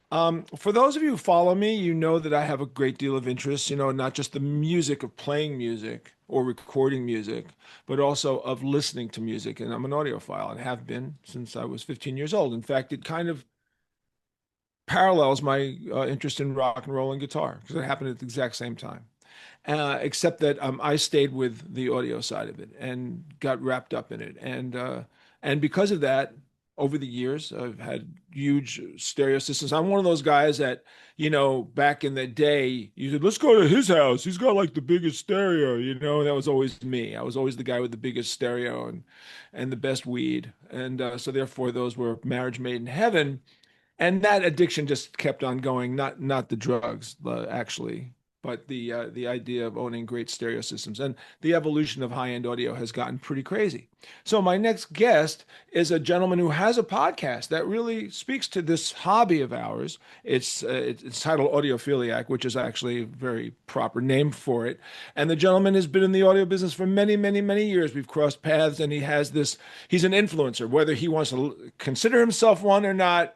For those of you who follow me, you know that I have a great deal of interest, not just the music of playing music or recording music, but also of listening to music. And I'm an audiophile and have been since I was 15 years old. In fact, it kind of parallels my interest in rock and roll and guitar because it happened at the exact same time. Except that I stayed with the audio side of it and got wrapped up in it. And because of that, over the years, I've had huge stereo systems. I'm one of those guys that, back in the day, you said, let's go to his house. He's got like the biggest stereo, that was always me. I was always the guy with the biggest stereo and the best weed. And so therefore, those were marriage made in heaven. And that addiction just kept on going, not the drugs, actually, but the idea of owning great stereo systems. And the evolution of high-end audio has gotten pretty crazy. So my next guest is a gentleman who has a podcast that really speaks to this hobby of ours. It's titled Audiophiliac, which is actually a very proper name for it. And the gentleman has been in the audio business for many, many, many years. We've crossed paths, and he's an influencer, whether he wants to consider himself one or not.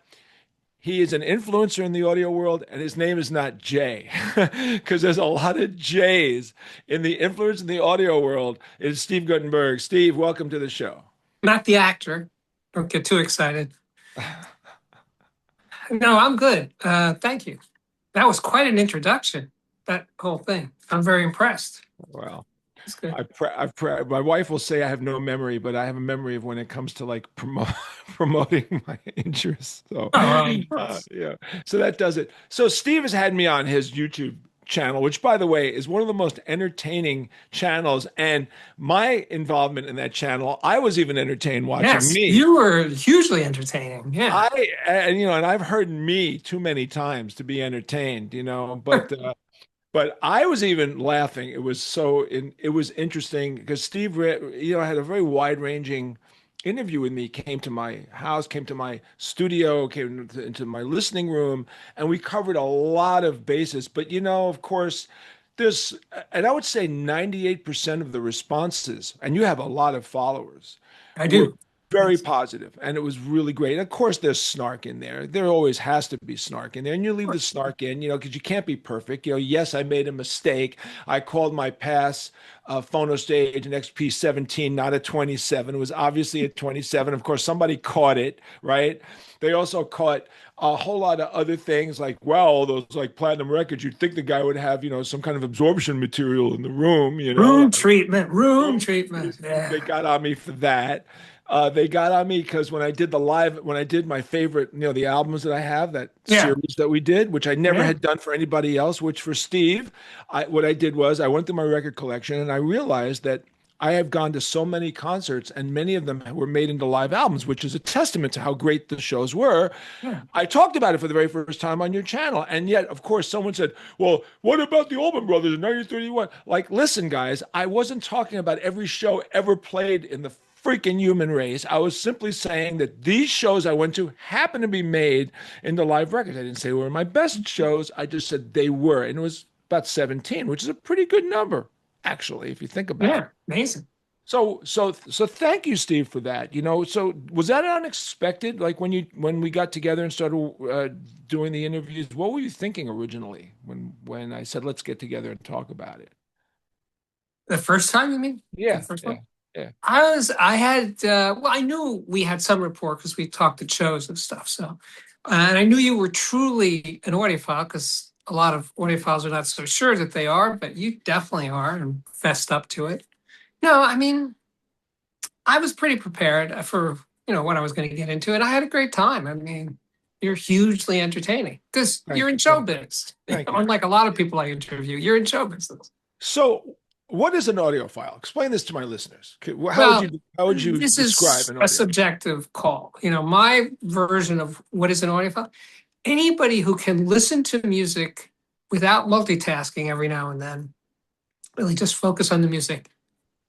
He is an influencer in the audio world, and his name is not Jay, because there's a lot of Jays in the influence in the audio world. It's Steve Guttenberg. Steve, welcome to the show. Not the actor. Don't get too excited. No, I'm good. Thank you. That was quite an introduction, that whole thing. I'm very impressed. Well, That's good. my wife will say I have no memory, but I have a memory of when it comes to like promoting my interests. So, yeah, so that does it. So Steve has had me on his YouTube channel, which, by the way, is one of the most entertaining channels. And my involvement in that channel, I was even entertained watching Yes, me. you were hugely entertaining. Yeah. And I've heard me too many times to be entertained, but I was even laughing. It was interesting because Steve, had a very wide-ranging interview with me. Came to my house, came to my studio, came into my listening room, and we covered a lot of bases. But of course, there's, and I would say 98% of the responses, and you have a lot of followers, I were do. very Yes. positive, and it was really great. And of course, there's snark in there. There always has to be snark in there, and you leave the snark in, because you can't be perfect. Yes, I made a mistake. I called my pass phono stage an XP17, not a 27. It was obviously a 27. Of course, somebody caught it, right? They also caught a whole lot of other things like, wow, those like platinum records. You'd think the guy would have, some kind of absorption material in the room, Room like, treatment, room treatment. they Yeah. got on me for that. They got on me because when I did my favorite, the albums that I have, that Yeah. series that we did, which I never Yeah. had done for anybody else, which for Steve, what I did was I went through my record collection and I realized that I have gone to so many concerts and many of them were made into live albums, which is a testament to how great the shows were. Yeah. I talked about it for the very first time on your channel. And yet, of course, someone said, well, what about the Allman Brothers in 1931? Like, listen, guys, I wasn't talking about every show ever played in the freaking human race. I was simply saying that these shows I went to happen to be made into live records. I didn't say they were my best shows. I just said they were. And it was about 17, which is a pretty good number, actually, if you think about it. Yeah. Amazing. So thank you, Steve, for that. So was that unexpected? Like when we got together and started doing the interviews, what were you thinking originally when I said let's get together and talk about it? The first time, you mean? The Yeah, first yeah, one? yeah. Well, I knew we had some rapport because we talked at shows and stuff. So, and I knew you were truly an audiophile because a lot of audiophiles are not so sure that they are, but you definitely are and fessed up to it. No, I mean, I was pretty prepared for, what I was going to get into, and I had a great time. I mean, you're hugely entertaining because you're Thank in you, show business. thank you. Unlike a lot of people I interview, you're in show business. So, what is an audiophile? Explain this to my listeners. Well, How would you this describe is an a audio? subjective call. My version of what is an audiophile, anybody who can listen to music without multitasking every now and then, really just focus on the music.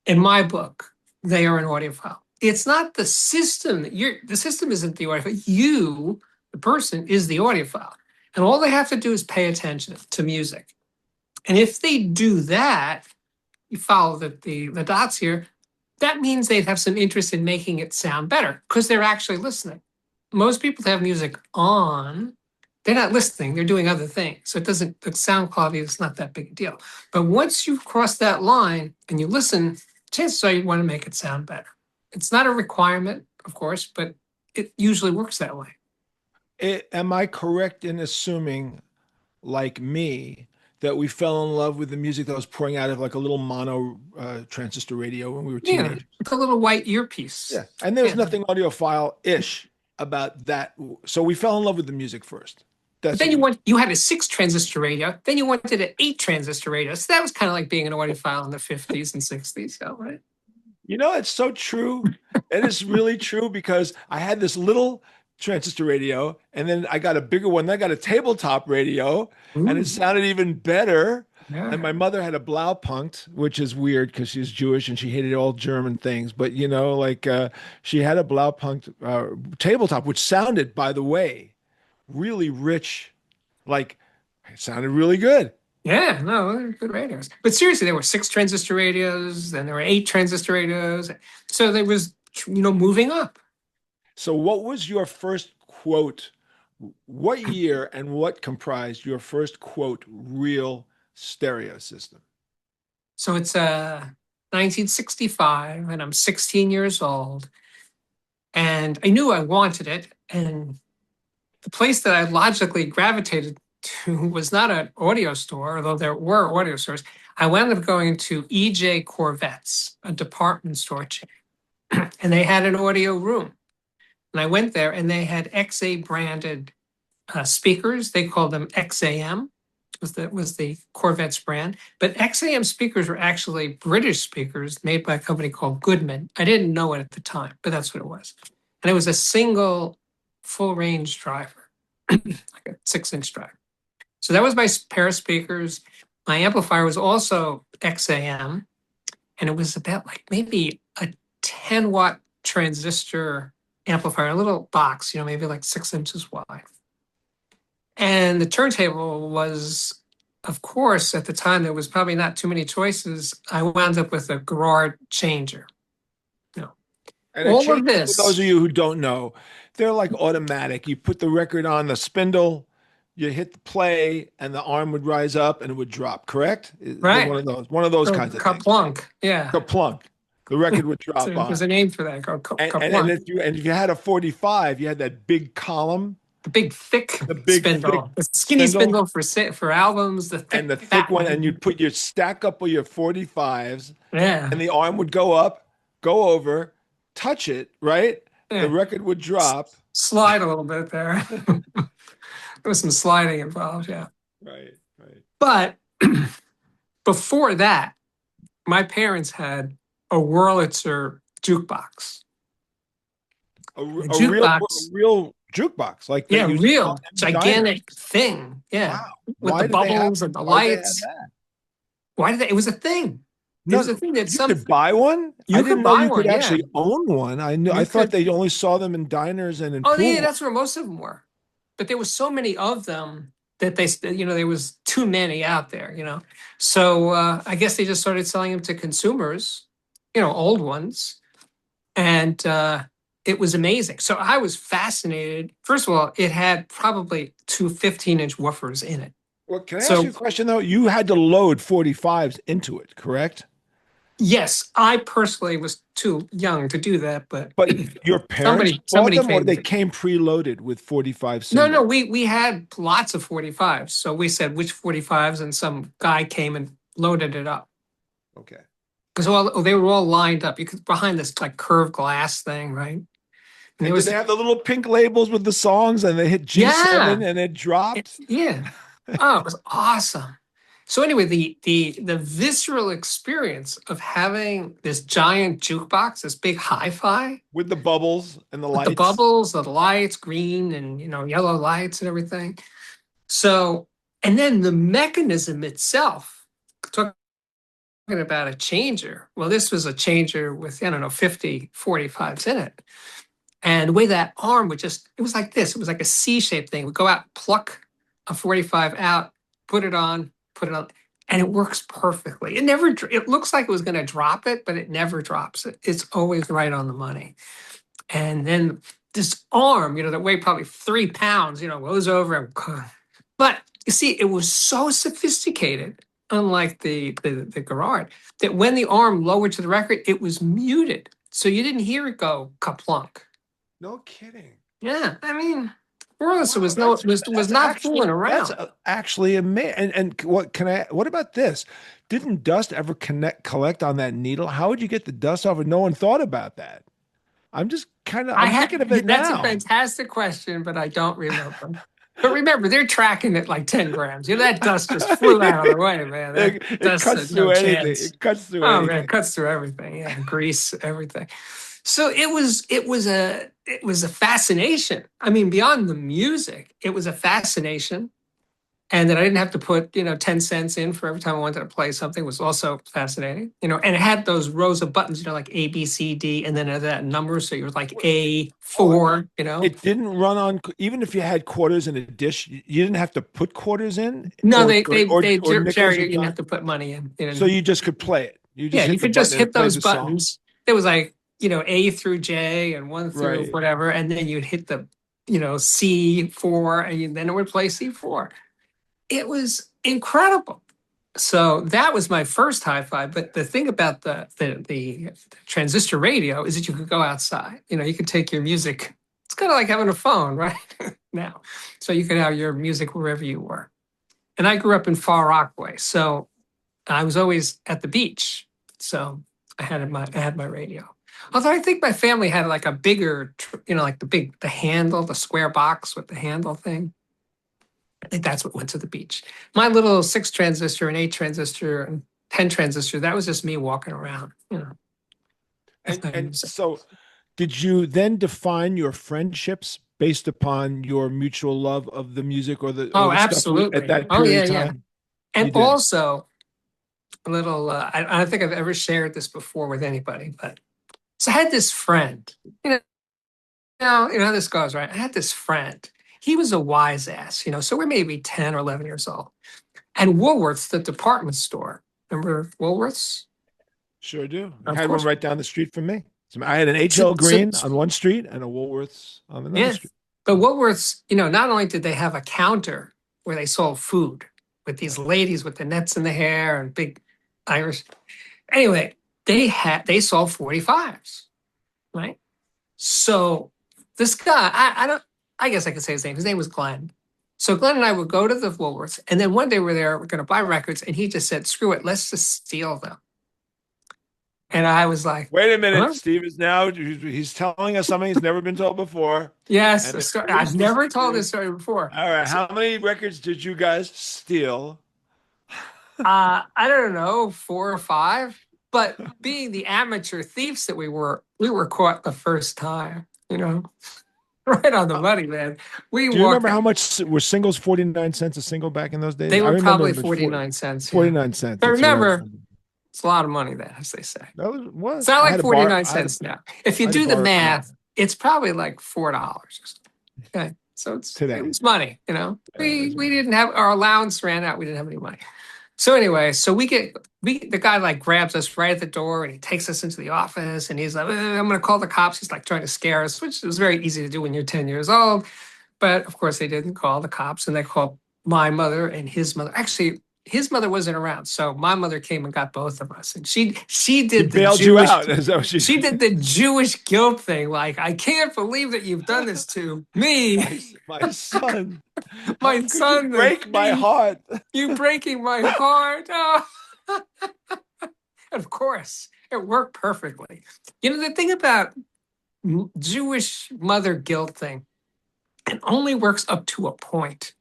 In my book, they are an audiophile. It's not the system the system isn't the audiophile. You, the person, is the audiophile. And all they have to do is pay attention to music. And if they do that, you follow the dots here, that means they'd have some interest in making it sound better because they're actually listening. Most people have music on they're not listening, they're doing other things. So it doesn't, the sound quality is not that big a deal. But once you've crossed that line and you listen, chances are you want to make it sound better. It's not a requirement, of course, but it usually works that way. Am I correct in assuming, like me, that we fell in love with the music that was pouring out of like a little mono transistor radio when we were Yeah, teenagers? it's a little white earpiece. Yeah. And there was Yeah. nothing audiophile-ish about that. So we fell in love with the music first. But That's then what you. you had a 6 transistor radio, then you wanted an 8 transistor radio. So that was kind of like being an audiophile in the 50s and 60s. So, right? You know, it's so true. It is really true because I had this little transistor radio and then I got a bigger one. Then I got a tabletop radio and it Ooh, sounded even better. And yeah. my mother had a Blaupunkt, which is weird because she's Jewish and she hated all German things. But, you know, like she had a Blaupunkt tabletop, which sounded, by the way, really rich. Like it sounded really good. Yeah, no, they're good radios. But seriously, there were 6 transistor radios, then there were 8 transistor radios. So there was, moving up. So, what was your first quote? What year and what comprised your first quote real stereo system? So it's 1965, and I'm 16 years old. And I knew I wanted it. And the place that I logically gravitated to was not an audio store, although there were audio stores. I wound up going to EJ Corvettes, a department store chain, and they had an audio room. And I went there, and they had XA branded speakers. They called them XAM, was the Corvettes brand. But XAM speakers were actually British speakers made by a company called Goodman. I didn't know it at the time, but that's what it was. And it was a single full range driver, like a 6-inch driver. So that was my pair of speakers. My amplifier was also XAM, and it was about like maybe a 10-watt transistor amplifier, a little box, maybe like 6 inches wide. And the turntable was, of course, at the time, there was probably not too many choices. I wound up with a Garrard changer. And a All of changer, for those this, of you who don't know, they're like automatic. You put the record on the spindle, you hit the play, and the arm would rise up and it would drop, correct? They're right? one of those kinds of things. Kaplunk, yeah. Plunk. The record would So drop on. there's a name for that called And kaplunk. if you had a 45, you had that big column, The big thick the big thick spindle, the skinny spindle, spindle for albums, the thick and the fat thick one, and you'd put your stack up of your 45s, Yeah, and the arm would go up, go over, touch it, right? The yeah. record would drop. Slide a little bit there. There was some sliding involved, yeah. Right, right. But before that, my parents had a Wurlitzer jukebox. A Jukebox, real jukebox, like yeah, they used real in gigantic diners. thing, yeah, Wow. with the bubbles and the Why did they have lights. that? Why did they? It was a thing. It No, was a thing that you could buy one? you I could didn't know buy you could one, yeah. actually own one. I You thought could. they only saw them in diners and in Oh, yeah, pool. that's where most of them were. But there was so many of them that there was too many out there, So I guess they just started selling them to consumers, old ones. And it was amazing. So I was fascinated. First of all, it had probably 2 15-inch woofers in it. Well, can I ask So you a question though? You had to load 45s into it, correct? yes, I personally was too young to do that, but But your parents bought somebody them, or came. they came preloaded with 45 No, singles? we had lots of 45s. So we said which 45s, and some guy came and loaded it up. Okay. Because they were all lined up. You could behind this like curved glass thing, right? And And there did was they have the little pink labels with the songs and they hit G7 yeah, and it dropped? yeah. Oh, it was awesome. So anyway, the visceral experience of having this giant jukebox, this big hi-fi With the bubbles and the with the lights? bubbles, the lights, green and yellow lights and everything. So, and then the mechanism itself, talking about a changer. Well, this was a changer with, I don't know, 50 45s in it. And the way that arm would it was like this. It was like a C-shaped thing. We'd go out, pluck a 45 out, put it on, and it works perfectly. It looks like it was going to drop it, but it never drops it. It's always right on the money. And then this arm, that weighed probably 3 pounds, goes over and, but you see, it was so sophisticated, unlike the Garage, that when the arm lowered to the record, it was muted. So you didn't hear it go kaplunk. No kidding. Yeah. I mean, Wurlitzer Wow, was not fooling around. That's actually amazing. And what about this? Didn't dust ever collect on that needle? How would you get the dust off? And no one thought about that. I'm thinking of it That's a now. fantastic question, but I don't remember. But remember, they're tracking it like 10 grams. That dust just flew out of the way, man. It Dust cuts had through no anything. chance. It cuts through Oh man, anything. it cuts through everything. Yeah, grease, everything. So it was a fascination. I mean, beyond the music, it was a fascination. And that I didn't have to put, 10 cents in for every time I wanted to play something was also fascinating. And it had those rows of buttons, like A, B, C, D, and then that number. So you were like A4, It didn't run on, even if you had quarters in a dish, you didn't have to put quarters in. No, or Jerry, nickels or you didn't have to put money in. so you just could play it. You just hit You the could just button and hit it plays those a song. buttons. It was like, A through J and 1 through Right. whatever. And then you'd hit the, C4 and then it would play C4. It was incredible. So that was my first hi-fi. But the thing about the transistor radio is that you could go outside. You could take your music. It's kind of like having a phone right now. So you could have your music wherever you were. And I grew up in Far Rockaway, so I was always at the beach. So I had my radio. Although I think my family had like a bigger, like the handle, the square box with the handle thing. I think that's what went to the beach. My little 6 transistor and 8 transistor and 10 transistor, that was just me walking around, And so did you then define your friendships based upon your mutual love of the music or the stuff absolutely. at that period of time? And also a little, I don't think I've ever shared this before with anybody, but so I had this friend, how this goes, right? I had this friend. He was a wise ass, so we're maybe 10 or 11 years old. And Woolworth's, the department store. Remember Woolworth's? Sure do. Of I had course. one right down the street from me. So I had an HL Green on one street and a Woolworth's on another street. But Woolworth's, not only did they have a counter where they sold food with these ladies with the nets in the hair and big Irish. Anyway, they sold 45s, right? So this guy, I guess I could say his name. His name was Glenn. So Glenn and I would go to the Woolworths, and then one day we're going to buy records, and he just said, "Screw it, let's just steal them." And I was like, "Wait a minute, huh? Steve is now he's telling us something he's never been told before." Yes, I've never told this story before. All right, how many records did you guys steal? I don't know, 4 or 5. But being the amateur thieves that we were caught the first time, right on the money, man. Do you remember how much were singles 49 cents a single back in those days? They were probably 49 cents. 49 cents. But remember, it's a lot of money then, as they say. It's not like 49 cents now. If you do the math, it's probably like $4 or something. Okay. So it's money, We didn't have, our allowance ran out. We didn't have any money. So anyway, so the guy like grabs us right at the door and he takes us into the office and he's like, I'm going to call the cops. He's like trying to scare us, which is very easy to do when you're 10 years old. But of course they didn't call the cops, and they called my mother and his mother. Actually, his mother wasn't around. So my mother came and got both of us, and she did the bailed Jewish, you out. Is that what she did the Jewish guilt thing. Like, I can't believe that you've done this to me. My son. My son. You break my heart. You breaking my heart. Oh. And of course, it worked perfectly. The thing about Jewish mother guilt thing, it only works up to a point.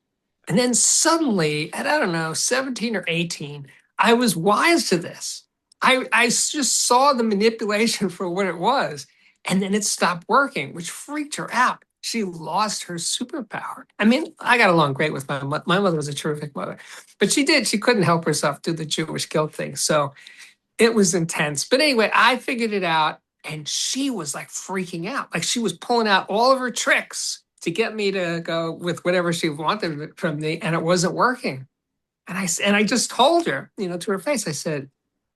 And then suddenly, at, I don't know, 17 or 18, I was wise to this. I just saw the manipulation for what it was. And then it stopped working, which freaked her out. She lost her superpower. I mean, I got along great with my mother. My mother was a terrific mother. But she couldn't help herself do the Jewish guilt thing. So it was intense. But anyway, I figured it out. And she was like freaking out. Like, she was pulling out all of her tricks to get me to go with whatever she wanted from me, and it wasn't working. And I just told her, to her face, I said,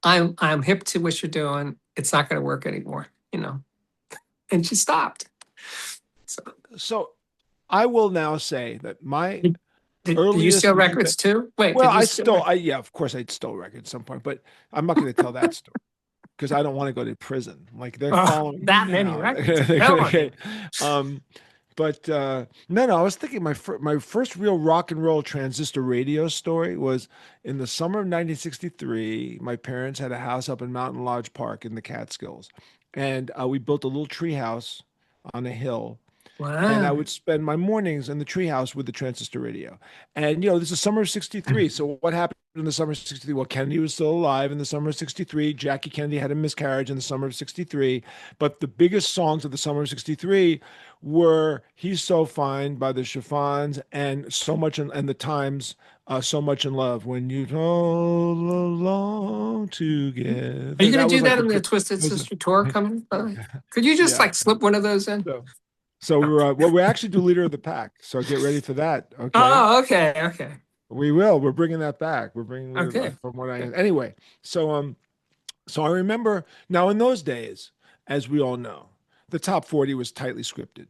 I'm hip to what you're doing. It's not going to work anymore, And she stopped. So, So I will now say that my did you earliest steal music, records too? Wait, well, did you steal records? yeah, of course I stole records at some point, but I'm not going to tell that story because I don't want to go to prison. Like they're Oh, following me that many now. records, a Okay. felony. Um, but no, I was thinking my first real rock and roll transistor radio story was in the summer of 1963. My parents had a house up in Mountain Lodge Park in the Catskills, and we built a little tree house on a hill, and I Wow. would spend my mornings in the treehouse with the transistor radio. And this is summer of '63. So what happened in the summer of '63? Well, Kennedy was still alive in the summer of '63. Jackie Kennedy had a miscarriage in the summer of '63. But the biggest songs of the summer of '63 were "He's So Fine" by the Chiffons and "So Much" and the Times. So much in love when you all along Are you together. going to That do was like that the on the big. Twisted Was Sister tour coming? Could you just yeah. like slip one of those in? So, so we actually do leader of the pack. So get ready for that. Okay. Oh, okay, okay, We will. We're bringing that back. We're bringing okay. from what I Good. anyway. So I remember now in those days, as we all know, the top 40 was tightly scripted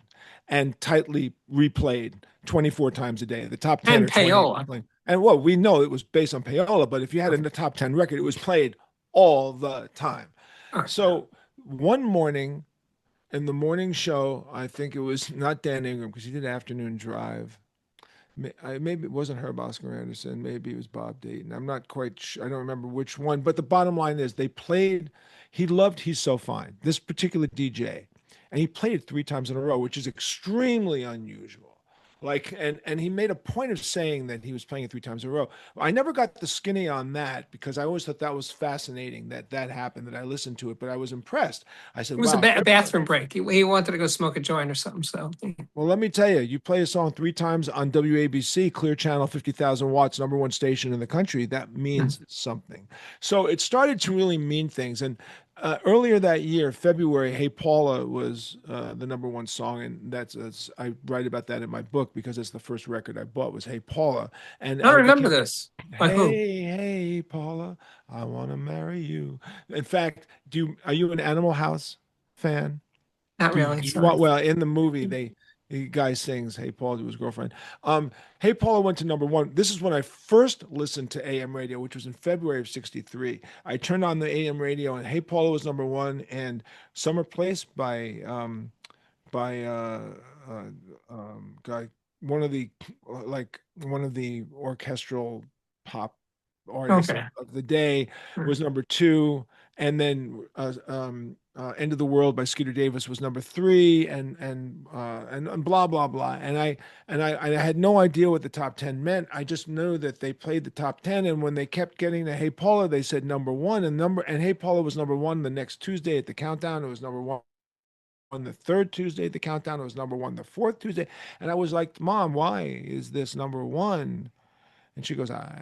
and tightly replayed 24 times a day. The top 10 And or 20 payola. replaying. And well, we know it was based on payola, but if you had in Okay. the top 10 record, it was played all the time. All right. So one morning in the morning show, I think it was not Dan Ingram because he did afternoon drive. Maybe it wasn't Herb Oscar Anderson. Maybe it was Bob Dayton. I'm not quite sure. I don't remember which one. But the bottom line is they played, he loved He's So Fine, this particular DJ. And he played it 3 times in a row, which is extremely unusual. Like, and he made a point of saying that he was playing it 3 times in a row. I never got the skinny on that because I always thought that was fascinating that that happened, that I listened to it, but I was impressed. I said, It was wow, if a everyone, bathroom break. He wanted to go smoke a joint or something. So, well, let me tell you, you play a song 3 times on WABC, Clear Channel, 50,000 watts, number one station in the country. That means something. So it started to really mean things. And earlier that year, February, Hey Paula was the number one song. And that's, I write about that in my book because it's the first record I bought was Hey Paula. And I don't I remember became, this. By who? hey, Paula, I want to marry you. In fact, are you an Animal House fan? Not really. Do you Sorry. want, well, in the movie, the guy sings "Hey Paul" to his girlfriend. "Hey Paula" went to number one. This is when I first listened to AM radio, which was in February of '63. I turned on the AM radio, and "Hey Paula" was number one, and "Summer Place" by uh, guy, one of the one of the orchestral pop artists Okay. of the day was number two, and then "End of the World" by Skeeter Davis was number three, and blah blah blah. I had no idea what the top 10 meant. I just knew that they played the top 10, and when they kept getting to "Hey Paula," they said number one, and "Hey Paula" was number one the next Tuesday at the countdown. It was number one on the third Tuesday at the countdown. It was number one the fourth Tuesday. And I was like, Mom, why is this number one? And she goes, I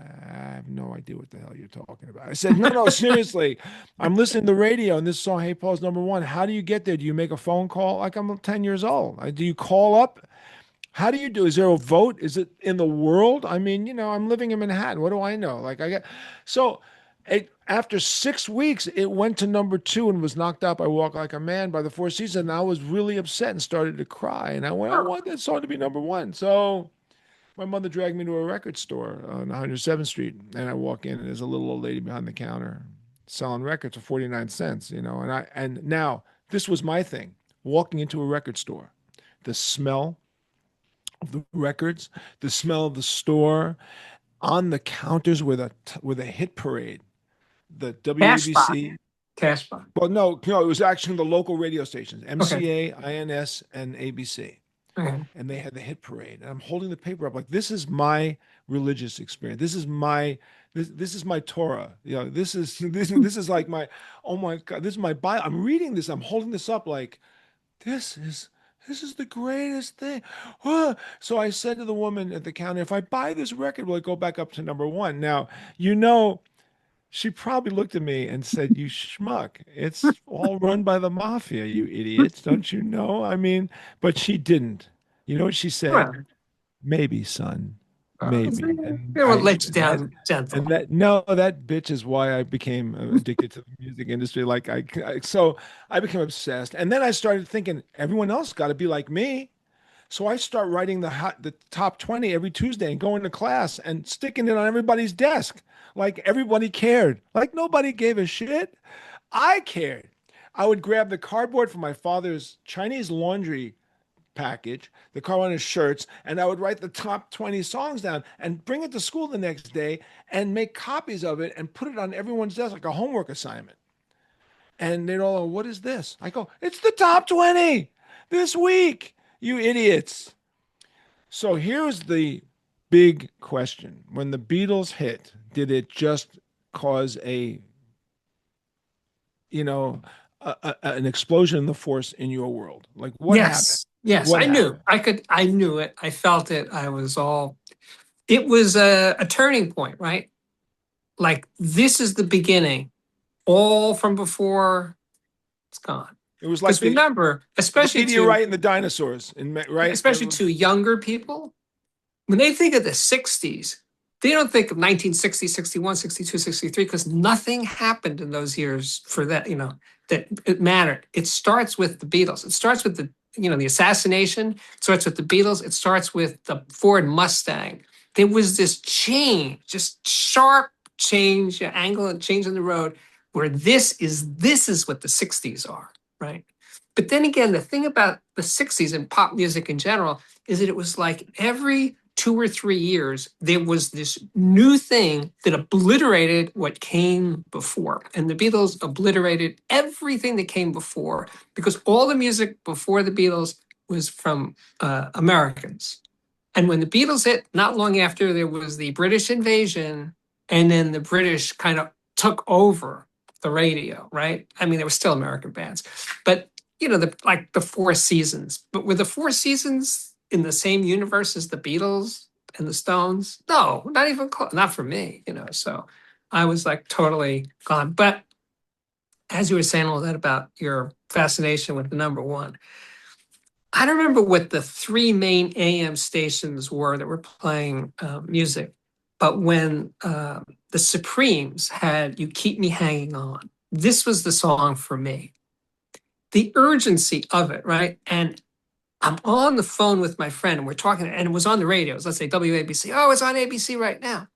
have no idea what the hell you're talking about. I said, no, seriously. I'm listening to the radio and this song, Hey Paul's number one. How do you get there? Do you make a phone call? Like I'm 10 years old. Do you call up? How do you do? Is there a vote? Is it in the world? I mean, I'm living in Manhattan. What do I know? Like I get so after 6 weeks, it went to number two and was knocked out by Walk Like a Man by the Four Seasons. And I was really upset and started to cry. And I went, I Oh, want that song to be number one. So my mother dragged me to a record store on 107th Street. And I walk in and there's a little old lady behind the counter selling records for 49 cents, and now this was my thing. Walking into a record store, the smell of the records, the smell of the store, on the counters with a hit parade, the Cashbox. WABC. Cashbox. Well, no, it was actually the local radio stations, Okay. MCA, INS, and ABC. Okay. And they had the hit parade. And I'm holding the paper up like this is my religious experience. This is my Torah. This is like my, oh my God, this is my Bible. I'm reading this. I'm holding this up like this is this is the greatest thing. Ah. So I said to the woman at the counter, if I buy this record, will it go back up to number one? Now, she probably looked at me and said, "You schmuck. It's all run by the mafia, you idiots. Don't you know?" I mean, but she didn't. You know what she said? Well, Maybe, son. Maybe. And it will I let you down and gentle. that no, that bitch is why I became addicted to the music industry. So I became obsessed. And then I started thinking everyone else got to be like me. So I start writing the top 20 every Tuesday and going to class and sticking it on everybody's desk. Like everybody cared. Like nobody gave a shit. I cared. I would grab the cardboard from my father's Chinese laundry package, the cardboard on his shirts, and I would write the top 20 songs down and bring it to school the next day and make copies of it and put it on everyone's desk like a homework assignment. And they'd all go, "What is this?" I go, "It's the top 20 this week, you idiots." So here's the big question. When the Beatles hit, did it just cause you know, an explosion in the force in your world? Like what happened? Yes. Yes. What I knew. happened? I knew it. I felt it. It was a turning point, right? Like this is the beginning. All from before, it's gone. It was like Because remember, the meteorite and the dinosaurs, right? especially to younger people, when they think of the 60s, they don't think of 1960, 61, 62, 63, because nothing happened in those years for that, that it mattered. It starts with the Beatles. It starts with the assassination. It starts with the Beatles. It starts with the Ford Mustang. There was this change, just sharp change, angle and change in the road, where this is what the 60s are, right? But then again, the thing about the 60s and pop music in general is that it was like every 2 or 3 years, there was this new thing that obliterated what came before. And the Beatles obliterated everything that came before because all the music before the Beatles was from Americans. And when the Beatles hit, not long after, there was the British invasion, and then the British kind of took over the radio, right? I mean, there were still American bands, but like the Four Seasons. But were the Four Seasons in the same universe as the Beatles and the Stones? No, not even close. Not for me. So I was like totally gone. But as you were saying all that about your fascination with the number one, I don't remember what the three main AM stations were that were playing music, but when the Supremes had "You Keep Me Hanging On," this was the song for me. The urgency of it, right? And I'm on the phone with my friend and we're talking, and it was on the radios. Let's say WABC. Oh, it's on ABC right now.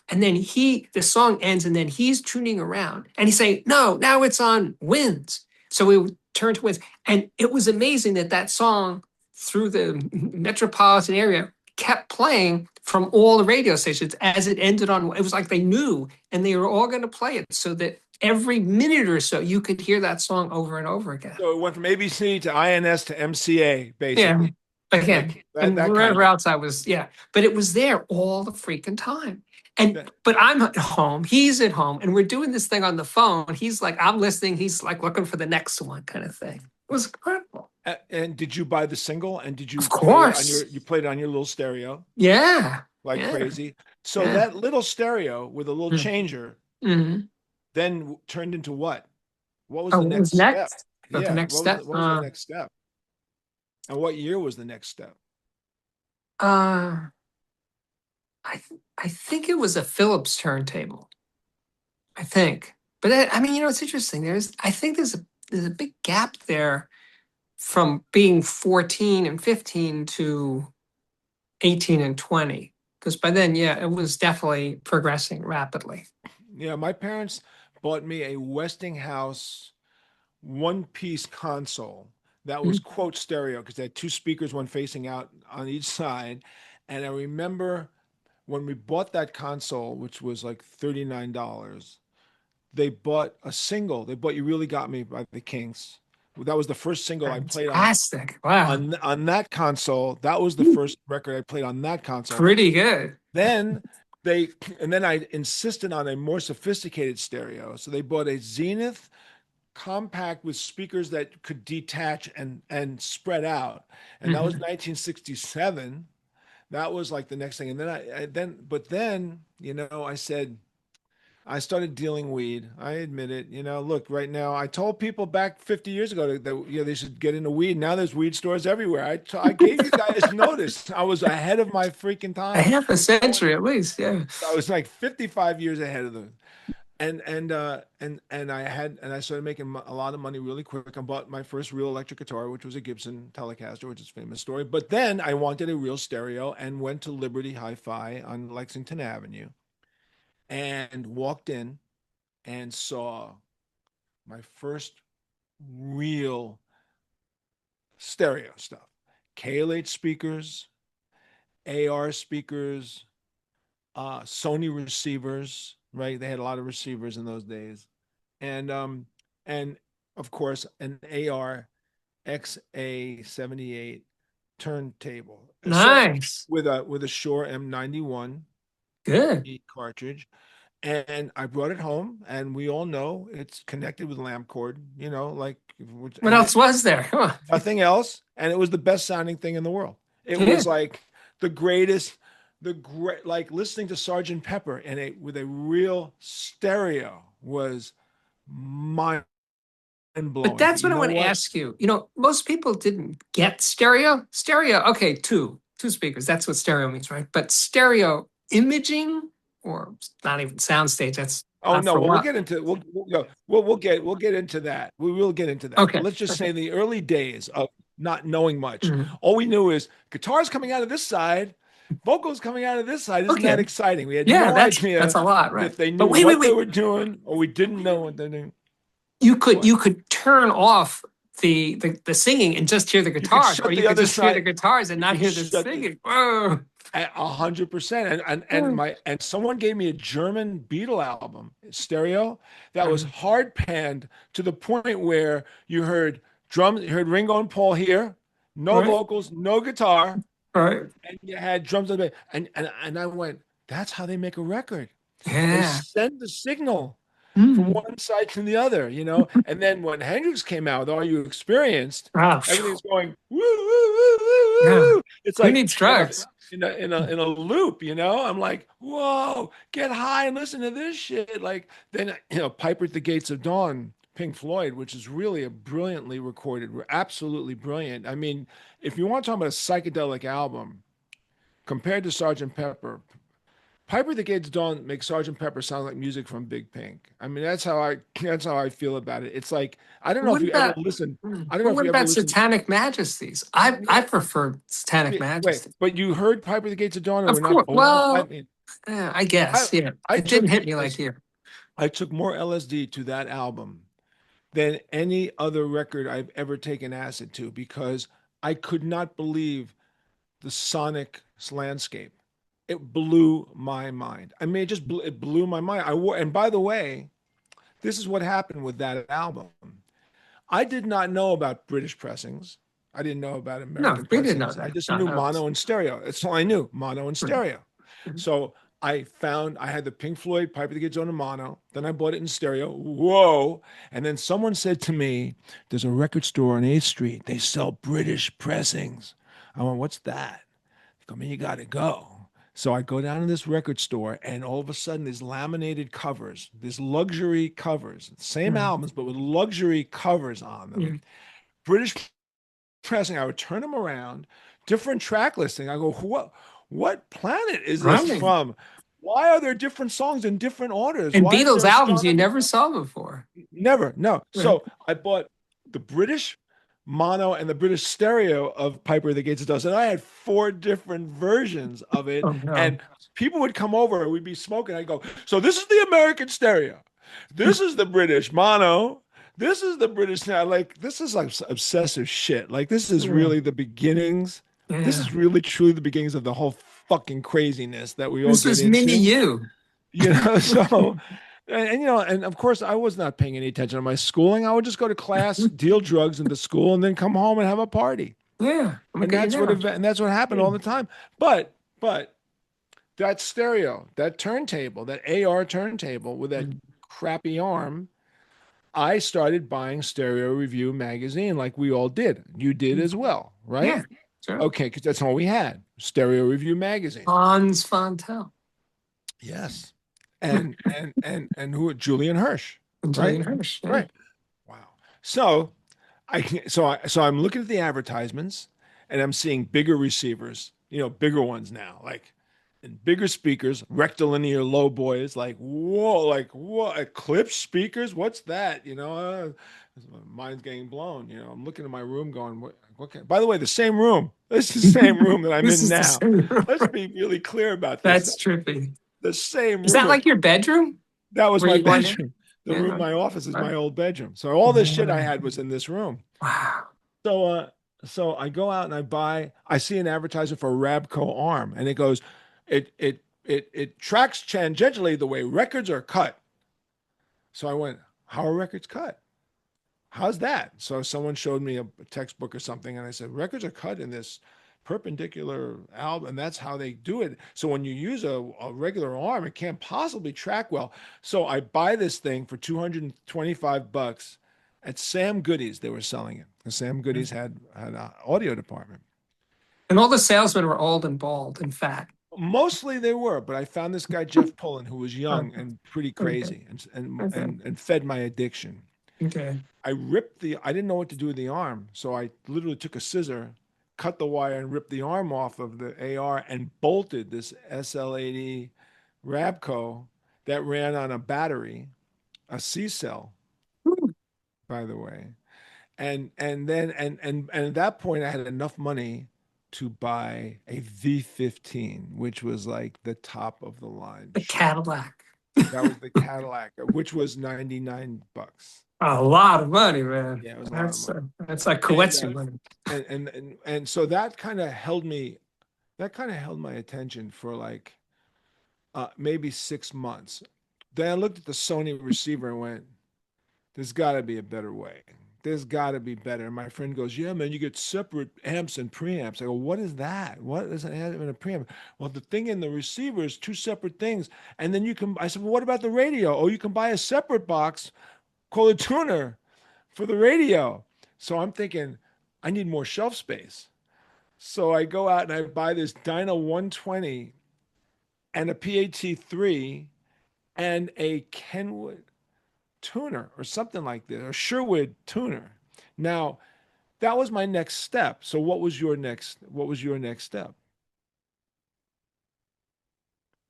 And then the song ends, and then he's tuning around and he's saying, "No, now it's on Winds." So we would turn to Winds. And it was amazing that song through the metropolitan area kept playing from all the radio stations as it ended on. It was like they knew, and they were all going to play it so that every minute or so you could hear that song over and over again. So it went from ABC to INS to MCA, Yeah, basically. again, Like and that kind wherever of. else I was, yeah. But it was there all the freaking time. But I'm at home, he's at home, and we're doing this thing on the phone. He's like, I'm listening, he's like looking for the next one, kind of thing. It was incredible. And did you buy the single? And did you Of play it on course. you played it on your little stereo Yeah. like Yeah. crazy? So Yeah. that little stereo with a little changer Mm-hmm. then turned into what? What was Oh, the what next was step? next? But the Yeah, next step. what was the next step? And what year was the next step? I think it was a Philips turntable. I think, but I mean, it's interesting. I think there's a big gap there from being 14 and 15 to 18 and 20, because by then, yeah, it was definitely progressing rapidly. Yeah, my parents bought me a Westinghouse one-piece console that was quote stereo because they had two speakers, one facing out on each side. And I remember when we bought that console, which was like $39, they bought a single. They bought "You Really Got Me" by the Kinks. That was the first single I played Fantastic. Wow. on that console. That was the first record I played on that console. Pretty good. Then then I insisted on a more sophisticated stereo. So they bought a Zenith compact with speakers that could detach and spread out. And that was 1967. That was like the next thing. And then I started dealing weed. I admit it. Look, right now, I told people back 50 years ago that they should get into weed. Now there's weed stores everywhere. I gave you guys notice. I was ahead of my freaking A time. half a century at least, yeah. I was like 55 years ahead of them. and I started making a lot of money really quick. I bought my first real electric guitar, which was a Gibson Telecaster, which is a famous story. But then I wanted a real stereo and went to Liberty Hi-Fi on Lexington Avenue and walked in and saw my first real stereo stuff. KLH speakers, AR speakers, Sony receivers, right? They had a lot of receivers in those days. And of course an AR XA78 turntable. So Nice. with a Shure M91 Good. cartridge. And I brought it home, and we all know it's connected with lamp cord, like, What else was there? Come on. nothing else. And it was the best sounding thing in the world. It Yeah. was like the greatest, like listening to Sergeant Pepper with a real stereo was mind But blowing. But that's you what I know want to what? ask you. Most people didn't get stereo. Stereo, okay, two speakers. That's what stereo means, right? But stereo imaging or not even soundstage, that's Oh not no, for well what. we'll get into that. We will get into that. But Okay. let's just Okay. say the early days of not knowing much. Mhm. All we knew is guitars coming out of this side, vocals coming out of this side. Isn't that Okay. exciting? We had Yeah, no that's idea a lot, right? if they But knew wait, wait, what they wait. were doing or we didn't know what they're doing. You could What? you could turn off the singing and just hear the You could guitars, or shut you the could other just hear the side. guitars and You not could hear the shut the singing. Whoa. 100%. And someone gave me a German Beatle album, stereo, that was Mhm. hard panned to the point where you heard drums, you heard Ringo and Paul here, no Right, vocals, no guitar, right. and you had drums on the bass. And I went, that's how they make a record. They Yeah. send the signal from Mm. one side to the other, And then when Hendrix came out with All You Experienced, Oh, phew. everything's going woo woo woo woo Yeah. woo. It's Who like needs drugs? in a loop, I'm like, whoa, get high and listen to this shit. Like then, Piper at the Gates of Dawn, Pink Floyd, which is really a brilliantly recorded, absolutely brilliant. I mean, if you want to talk about a psychedelic album compared to Sergeant Pepper, Piper at the Gates of Dawn makes Sergeant Pepper sound like music from Big Pink. I mean, that's how I feel about it. It's like I don't know if What you ever about listen. I don't know but if what you ever about listen. Satanic Majesties? I prefer Satanic Wait, Majesty. but you heard Piper at the Gates of Dawn, and we're Of not course. old enough. I Well, mean, I I guess, yeah. I It didn't took hit me like as here. I took more LSD to that album than any other record I've ever taken acid to because I could not believe the sonic landscape. It blew my mind. I mean, it blew my mind. And by the way, this is what happened with that album. I did not know about British pressings. I didn't know about No, American we didn't know pressings. I that. just No, knew no. mono and stereo. That's all I knew, mono and Mhm. stereo. So I had the Pink Floyd Piper the Gates on a mono. Then I bought it in stereo. Whoa. And then someone said to me, there's a record store on 8th Street. They sell British pressings. I went, what's that? I mean, you got to go. So I go down to this record store, and all of a sudden, these laminated covers, these luxury covers, same Mhm. albums, but with luxury covers on them. Mhm. British pressing. I would turn them around, different track listing. I go, what planet is this Right. from? Why are there different songs in different orders? And Why is Beatles there a albums song you on never saw before. Never, no. Right. So I bought the British mono and the British stereo of Piper at the Gates of Dawn. And I had four different versions of it. Oh no. And people would come over and we'd be smoking. I'd go, so this is the American stereo. This is the British mono. This is the British now. Like, this is like obsessive shit. Like, this is Yeah. really the beginnings. This Yeah. is really truly the beginnings of the whole fucking craziness that we all This get was mini into. you. So and of course I was not paying any attention to my schooling. I would just go to class, deal drugs into school, and then come home and have a party. Yeah. Look And at you that's what now. and that's what happened Yeah. all the time. But that stereo, that turntable, that AR turntable with that crappy arm, I started buying Stereo Review magazine like we all did. You did as well, right? Yeah. Sure. Okay, because that's all we had. Stereo Review magazine. Hans Fontel Yes. And who? Julian Hirsch, and right? Julian Hirsch. Yeah. Right. Wow. So I'm looking at the advertisements and I'm seeing bigger receivers, bigger ones now, like and bigger speakers, rectilinear low boys, like whoa, like what eclipse speakers? What's that? Mind's getting blown. I'm looking at my room, going, By the way, the same room. This is the same room that I'm This in is the now. same room. Let's be really clear about this. That's trippy. The same Is that room. like your bedroom That was where my you go in there? bedroom. The room, Yeah. my office is Okay. my old bedroom. So all this shit I had was in this room. Wow. So so I go out and I see an advertisement for a Rabco arm, and it goes, it tracks tangentially the way records are cut. So I went, how are records cut? How's that? So someone showed me a textbook or something, and I said, records are cut in this perpendicular album, and that's how they do it. So when you use a regular arm, it can't possibly track well. So I buy this thing for $225 at Sam Goody's. They were selling it because Sam Goody's had an audio department. And all the salesmen were old and bald and fat. Mostly they were, but I found this guy Jeff Pullen who was young Okay. and pretty Okay. crazy and Okay. and and fed my addiction. Okay. I didn't know what to do with the arm. So I literally took a scissor, cut the wire, and ripped the arm off of the AR and bolted this SL80 Rabco that ran on a battery, a C cell, by the way. And at that point, I had enough money to buy a V15, which was like the top of the line. The Cadillac. That was the Cadillac, which was $99. A lot of money, man. Yeah, it was a lot of money. That's like And Coetzer money. and so that kind of held me, that kind of held my attention for like maybe 6 months. Then I looked at the Sony receiver and went, there's got to be a better way. There's got to be better. And my friend goes, yeah, man, you get separate amps and preamps. I go, what is that? What is an amp and a preamp? Well, the thing in the receiver is two separate things. And then I said, well, what about the radio? Oh, you can buy a separate box called a tuner for the radio. So I'm thinking, I need more shelf space. So I go out and I buy this Dyna 120 and a PAT3 and a Kenwood tuner or something like this, or Sherwood tuner. Now, that was my next step. So what was your next step?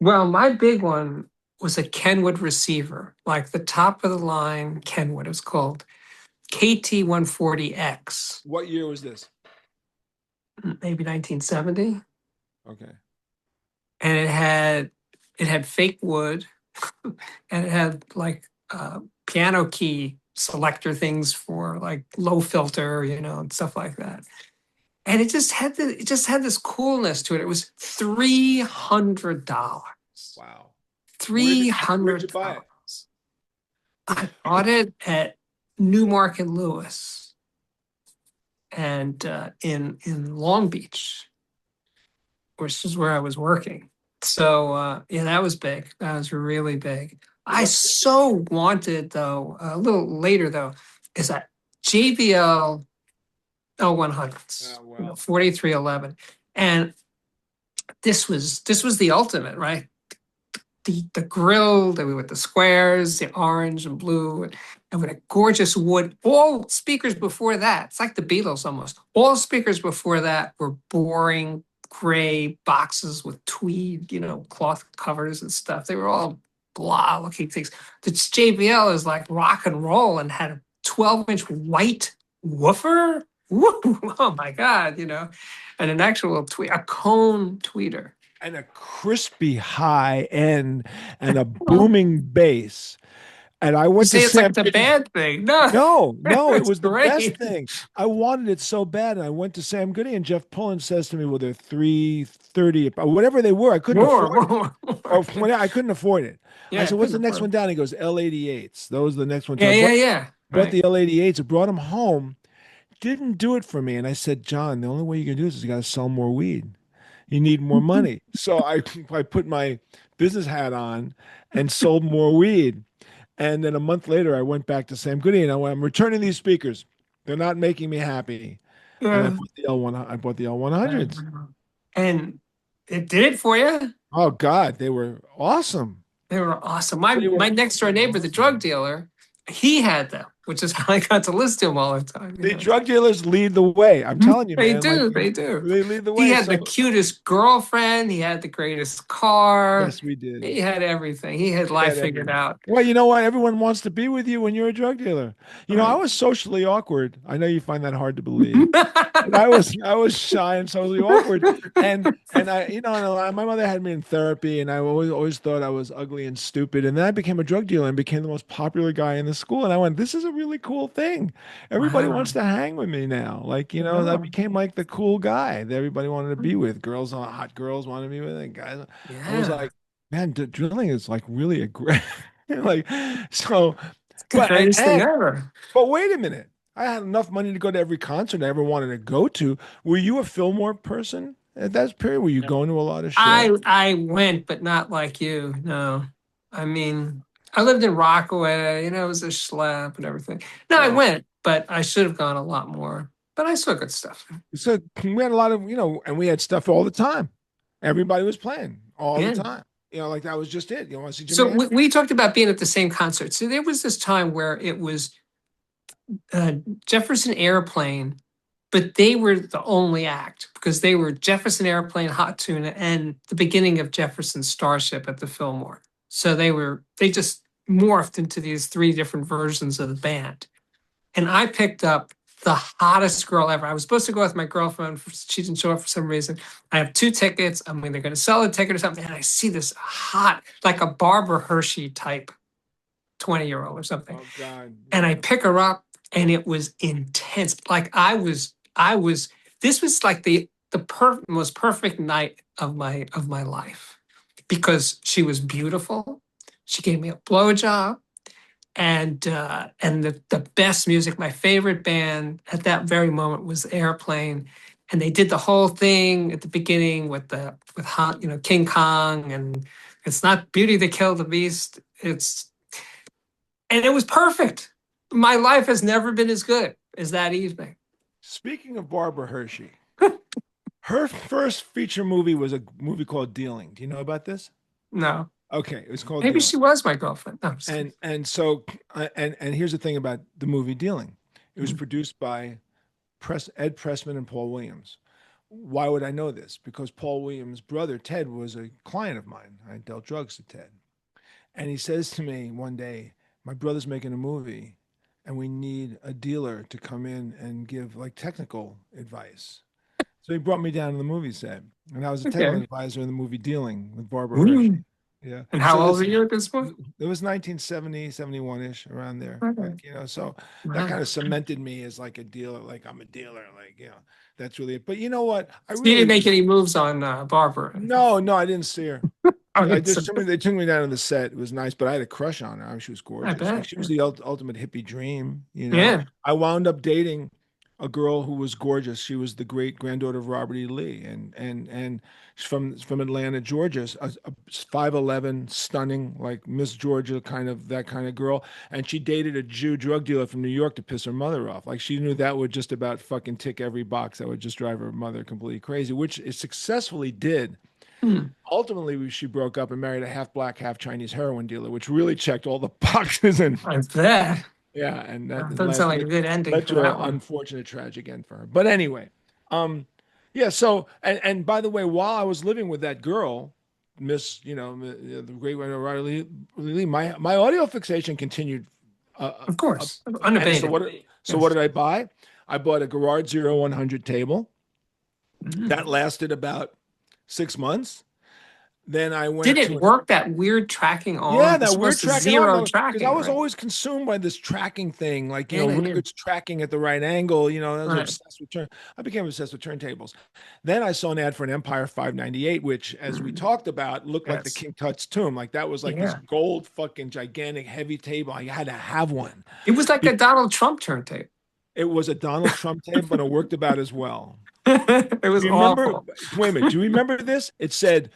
Well, my big one was a Kenwood receiver, like the top of the line Kenwood. It was called KT140X, What year was this? maybe 1970. Okay. And it had fake wood and it had like piano key selector things for like low filter, and stuff like that. And it just had this coolness to it. It was $300. Wow. Where'd you buy it? $300. I bought it at Newmarket Lewis and in Long Beach, which is where I was working. So yeah, that was big. That was really big. I so wanted, though, a little later though, is that JBL L100s, Oh, wow. 4311, and this was the ultimate, right? The grill with the squares, the orange and blue, and with a gorgeous wood. All speakers before that, it's like the Beatles almost. All speakers before that were boring gray boxes with tweed, cloth covers and stuff. They were all blah looking things. The JBL is like rock and roll and had a 12-inch white woofer. Woo! Oh my God, and an actual a cone tweeter. And a crispy high end and a booming bass. And I You went to say it's Sam like the Goody. bad thing. No, No, it it's was the best great. thing. I wanted it so bad. And I went to Sam Goody and Jeff Pullen says to me, well, they're 330 or whatever they were. I couldn't afford it. More. Or when I couldn't afford it. Yeah, I I said, what's the couldn't next afford one it. down? He goes, L88s. Those are the next one. So Yeah. bought Right. the L88s. I brought them home. Didn't do it for me. And I said, John, the only way you can do this is you got to sell more weed. You need more money. So I put my business hat on and sold more weed. And then a month later, I went back to Sam Goody and I went, I'm returning these speakers. They're not making me happy. And I Yeah. bought the L1. I bought the L100s. And it did it for you. Oh God, they were awesome. They were awesome. My They were my next door fucking neighbor, the drug awesome. dealer, he had them. which is how I got to listen to him all the time. The drug dealers lead the way. I'm telling you, They man. Like do, they do. they lead the He way. had the So cutest girlfriend. He had the greatest car. yes, we did. He had everything. He had We life had figured everything. out. Well, you know what? Everyone wants to be with you when you're a drug dealer. I Right. was socially awkward. I know you find that hard to believe. But I was shy and socially awkward, and I and my mother had me in therapy, and I always thought I was ugly and stupid, and then I became a drug dealer and became the most popular guy in the school, and I went, this is a really cool thing. Everybody wants Wow. to hang with me now. Like I Wow. became like the cool guy that everybody wanted to be with. Girls, hot girls wanted to be with, and guys. I was Yeah. like, man, drilling is like really aggressive. Like so, It's the greatest thing ever. but wait a minute. I had enough money to go to every concert I ever wanted to go to. Were you a Fillmore person at that period? Were you going to a lot of shows? I went, but not like you. No. I mean, I lived in Rockaway, it was a schlep and everything. No, I Oh, went, but I should have gone a lot more. But I saw good stuff. so we had a lot of, and we had stuff all the time. Everybody was playing all the Yeah. time. Like that was just it. You want to see So Jimi Hendrix? we talked about being at the same concert. So there was this time where it was Jefferson Airplane, but they were the only act because they were Jefferson Airplane, Hot Tuna, and the beginning of Jefferson Starship at the Fillmore. So they just morphed into these three different versions of the band. And I picked up the hottest girl ever. I was supposed to go with my girlfriend. She didn't show up for some reason. I have 2 tickets. I'm either going to sell a ticket or something. And I see this hot, like a Barbara Hershey type 20-year-old or something. Oh God. And I pick her up and it was intense. Like this was like the most perfect night of my life because she was beautiful. She gave me a blowjob and the best music. My favorite band at that very moment was Airplane, and they did the whole thing at the beginning with King Kong, and it's not Beauty that Killed the Beast. And it was perfect. My life has never been as good as that evening. Speaking of Barbara Hershey, her first feature movie was a movie called Dealing. Do you know about this? No, Okay, it was called maybe Dealing. she was my girlfriend. No, I'm just kidding. And so and here's the thing about the movie Dealing. It was Mhm. produced by Ed Pressman and Paul Williams. Why would I know this? Because Paul Williams' brother Ted was a client of mine. I dealt drugs to Ted. And he says to me one day, my brother's making a movie and we need a dealer to come in and give like technical advice. So he brought me down to the movie set, and I was a technical Okay. advisor in the movie Dealing with Barbara Hershey. Mm. Yeah. And how So old are listen, you at this point? it was 1970, 71-ish around there. Okay. So that Wow. kind of cemented me as like a dealer, like I'm a dealer, like, that's really it. But you know what? I So you didn't really, make any moves on Barbara or anything? no, no, I didn't see her. I I mean, just they took me down to the set. It was nice, but I had a crush on her. I mean, she was I gorgeous. Like bet. she was the ultimate hippie dream. Yeah. I wound up dating a girl who was gorgeous. She was the great granddaughter of Robert E. Lee, and she's from Atlanta, Georgia. A 5'11", stunning, like Miss Georgia kind of that kind of girl. And she dated a Jew drug dealer from New York to piss her mother off. Like she knew that would just about fucking tick every box. That would just drive her mother completely crazy, which it successfully did. Hmm. Ultimately, she broke up and married a half black, half Chinese heroin dealer, which really checked all the boxes. And I bet. yeah, and that Doesn't sound like a good ending led for to an that one. unfortunate, tragic end for her. But anyway, yeah. So, and by the way, while I was living with that girl, Miss, the great Riley Lee, my audio fixation continued. Of course. And so Unabated. what Yes. did I buy? I bought a Garage 0100 table Mhm. that lasted about 6 months. Then I Did went it to work that weird tracking Yeah, on? It's that weird supposed to tracking arm, zero because I tracking, was right? always consumed by this tracking thing, like, Yeah, yeah, it's tracking at the right angle. I was right. obsessed with I became obsessed with turntables. Then I saw an ad for an Empire 598, which, as we Mhm. talked about, looked like the Yes. King Tut's tomb. Like that was like this Yeah. gold fucking gigantic heavy table. I had to have one. It was like a Be- Donald Trump turntable. It was a Donald Trump table, but it worked about as well. It was Do you remember? awful. Wait a minute. Do you remember this? It said,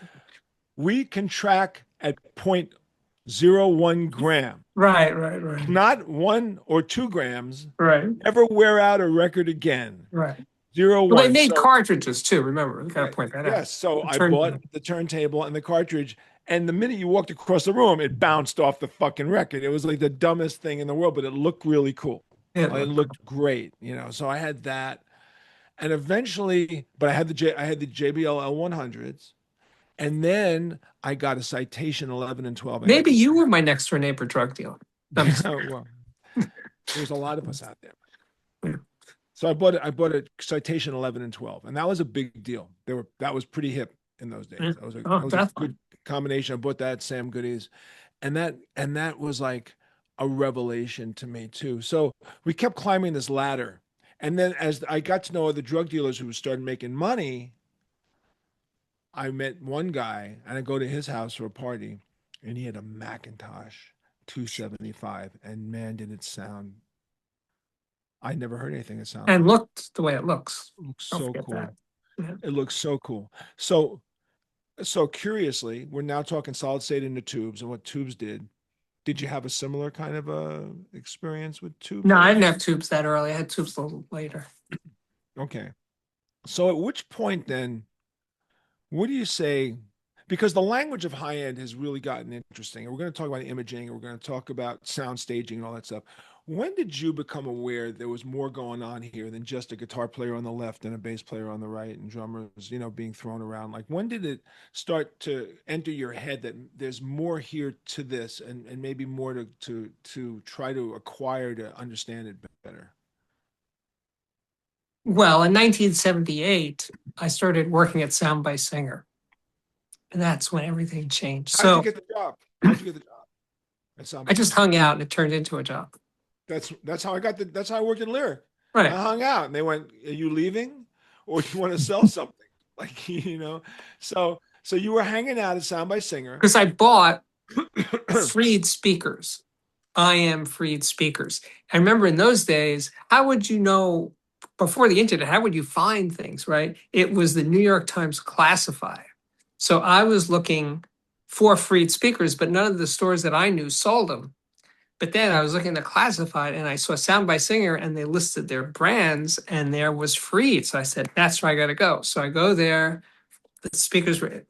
we can track at 0.01 gram. Right, right, right, Not 1 or 2 grams. right, Never wear out a record again. right. Zero Well, they one. made So cartridges too. Remember, we gotta right, point that out. yes. So The I bought turntable. the turntable and the cartridge, And the minute you walked across the room, it bounced off the fucking record. It was like the dumbest thing in the world, but it looked really cool. Yeah, Like, it looked great, you know. So I had that, and eventually, but I had the JBL L100s, and then I got a Citation 11 and 12 maybe amps. you were my next door neighbor drug dealer. I'm just Well, there's a lot of us out there. yeah. So I bought a Citation 11 and 12, and that was a big deal. That was pretty hip in those Yeah. days. Oh, That was a definitely. good combination. I bought that at Sam Goody's, and that was like a revelation to me too. So we kept climbing this ladder, and then as I got to know other drug dealers who started making money, I met one guy, and I go to his house for a party, and he had a Macintosh 275, and man, did it sound. I never heard anything that sounded And like it. looked the way it looks. It looks Don't so forget that. cool. Yeah. It looks so cool. So curiously, we're now talking solid state into tubes and what tubes did. Did you have a similar kind of experience with tube No, I didn't playing? have tubes that early. I had tubes a little later. Okay. So at which point then, what do you say? Because the language of high end has really gotten interesting. And we're going to talk about imaging, and we're going to talk about sound staging and all that stuff. When did you become aware there was more going on here than just a guitar player on the left and a bass player on the right and drummers, you know, being thrown around? Like, when did it start to enter your head that there's more here to this, and maybe more to try to acquire to understand it better? Well, in 1978, I started working at Sound by Singer, and that's when everything changed. How did you So get the job? How did you get the job at Sound I by just Singer? hung out and it turned into a job. That's how I got that's how I worked in Lyric. I Right. hung out, and they went, "Are you leaving, or do you want to sell something?" Like, you know. So you were hanging out at Sound by Singer. Because I bought Freed speakers. I am Freed speakers. I remember in those days, how would you know before the internet, how would you find things, right? It was the New York Times classified. So I was looking for Freed speakers, but none of the stores that I knew sold them. But then I was looking at the classified and I saw Sound by Singer and they listed their brands and there was Freed. So I said, that's where I got to go. So I go there. The speakers were,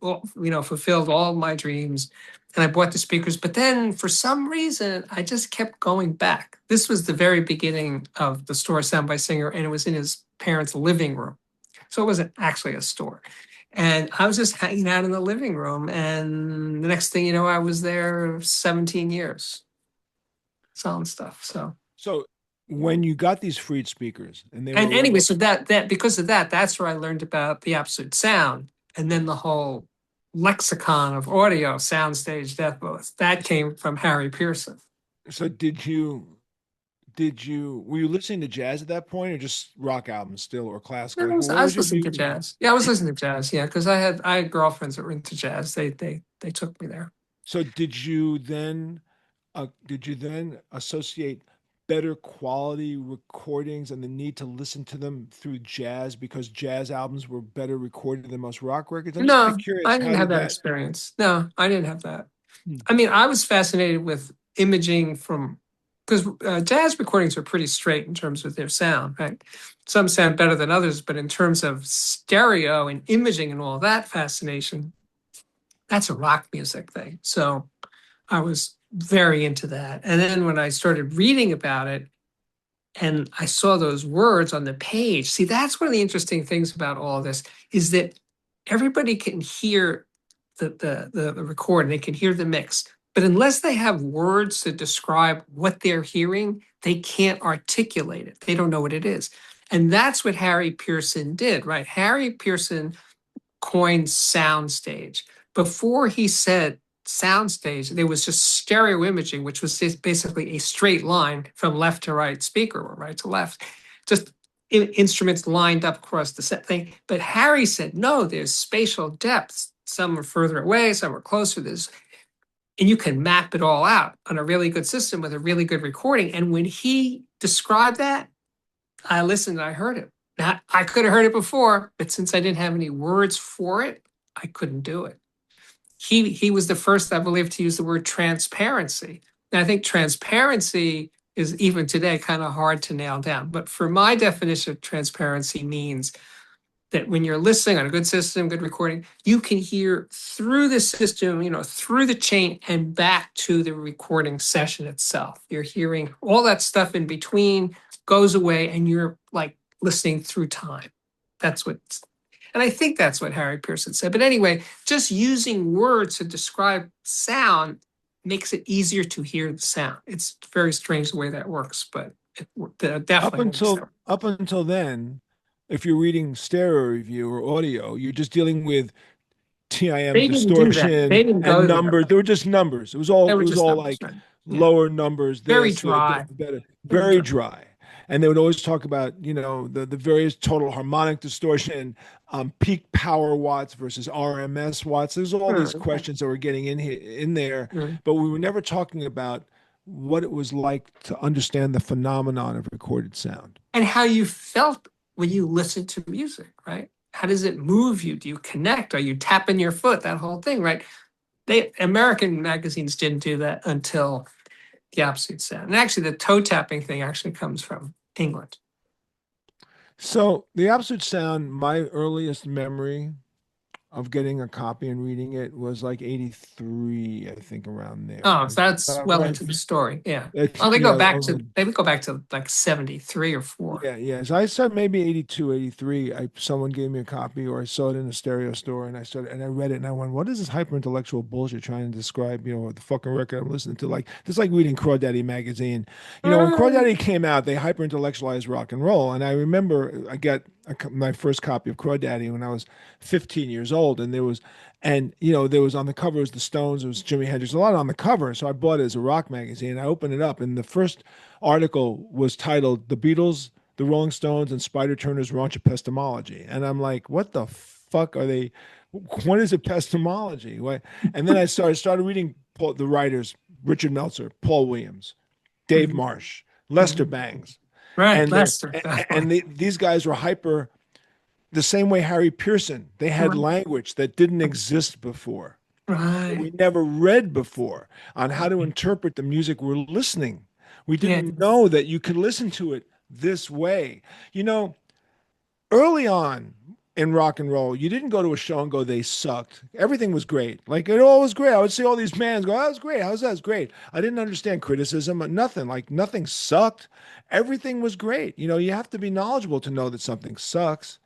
fulfilled all my dreams. And I bought the speakers. But then for some reason, I just kept going back. This was the very beginning of the store Sound by Singer, and it was in his parents' living room. So it wasn't actually a store. And I was just hanging out in the living room. And the next thing you know, I was there 17 years selling stuff. So when you got these freed speakers, and they were And a anyway, rebel, so that because of that, that's where I learned about the absolute sound, and then the whole lexicon of audio, soundstage, death booth. That came from Harry Pearson. so were you listening to jazz at that point, or just rock albums still, or classical? Like, I what was was your listening to music? jazz. Yeah, I was listening to jazz. Yeah, because I had girlfriends that were into jazz. They took me there. So did you then associate better quality recordings and the need to listen to them through jazz because jazz albums were better recorded than most rock records? I'm just kind of No, curious, I didn't how have did that that? experience. No, I didn't have that. Hmm. I mean, I was fascinated with imaging from because jazz recordings are pretty straight in terms of their sound, right? Some sound better than others, but in terms of stereo and imaging and all that fascination, that's a rock music thing. So I was very into that. And then when I started reading about it and I saw those words on the page, see, that's one of the interesting things about all this is that everybody can hear the record and they can hear the mix. But unless they have words to describe what they're hearing, they can't articulate it. They don't know what it is. And that's what Harry Pearson did, right? Harry Pearson coined soundstage. Before he said soundstage, there was just stereo imaging, which was just basically a straight line from left to right speaker or right to left, just instruments lined up across the set thing. But Harry said, no, there's spatial depths. Some are further away, some are closer. And you can map it all out on a really good system with a really good recording. And when he described that, I listened and I heard it. Now, I could have heard it before, but since I didn't have any words for it, I couldn't do it. He was the first, I believe, to use the word transparency. And I think transparency is even today kind of hard to nail down. But for my definition of transparency means that when you're listening on a good system, good recording, you can hear through the system, through the chain and back to the recording session itself. You're hearing all that stuff in between goes away and you're like listening through time. That's what, and I think that's what Harry Pearson said. But anyway, just using words to describe sound makes it easier to hear the sound. It's very strange the way that works, but it Up definitely works. until then, if you're reading stereo review or audio, you're just dealing with TIM They didn't do that. distortion They didn't and go there. numbers. They were just numbers. They It were was just all numbers, like right? Yeah. lower numbers, Very this, the dry. better, Very very dry. dry. And they would always talk about, the various total harmonic distortion, peak power watts versus RMS watts. There's all these questions that were getting in there, but we were never talking about what it was like to understand the phenomenon of recorded sound. And how you felt when you listened to music, right? How does it move you? Do you connect? Are you tapping your foot? That whole thing, right? American magazines didn't do that until the Absolute Sound. And actually, the toe tapping thing actually comes from England. So the Absolute Sound, my earliest memory of getting a copy and reading it was like 83, I think, around there. Oh, so Is that's that well right? into the story. Yeah. It's, Well, they yeah, go back to like 73 or 4. yeah, yeah. So I said maybe 82, 83. Someone gave me a copy or I saw it in a stereo store and I read it and I went, what is this hyper intellectual bullshit trying to describe, the fucking record I'm listening to? Like, it's like reading Crawdaddy magazine. When Crawdaddy came out, they hyper intellectualized rock and roll. And I remember I got my first copy of Crawdaddy when I was 15 years old. And there was on the cover, it was the Stones, it was Jimi Hendrix, a lot on the cover. So I bought it as a rock magazine. I opened it up and the first article was titled "The Beatles, the Rolling Stones, and Spider Turner's Raunch Epistemology," and I'm like, "What the fuck are they? What is epistemology?" What? And then I started reading the writers: Richard Meltzer, Paul Williams, Dave Marsh, Lester Bangs, Right, and Lester. these guys were hyper. The same way Harry Pearson, they had language that didn't exist before. That we Right. never read before on how to interpret the music we're listening. We Yeah. didn't know that you could listen to it this way. Early on in rock and roll, you didn't go to a show and go, they sucked. Everything was great. Like it all was great. I would see all these bands go, that was great. How's that? It's great. I didn't understand criticism, nothing. Like nothing sucked. Everything was great. You have to be knowledgeable to know that something sucks.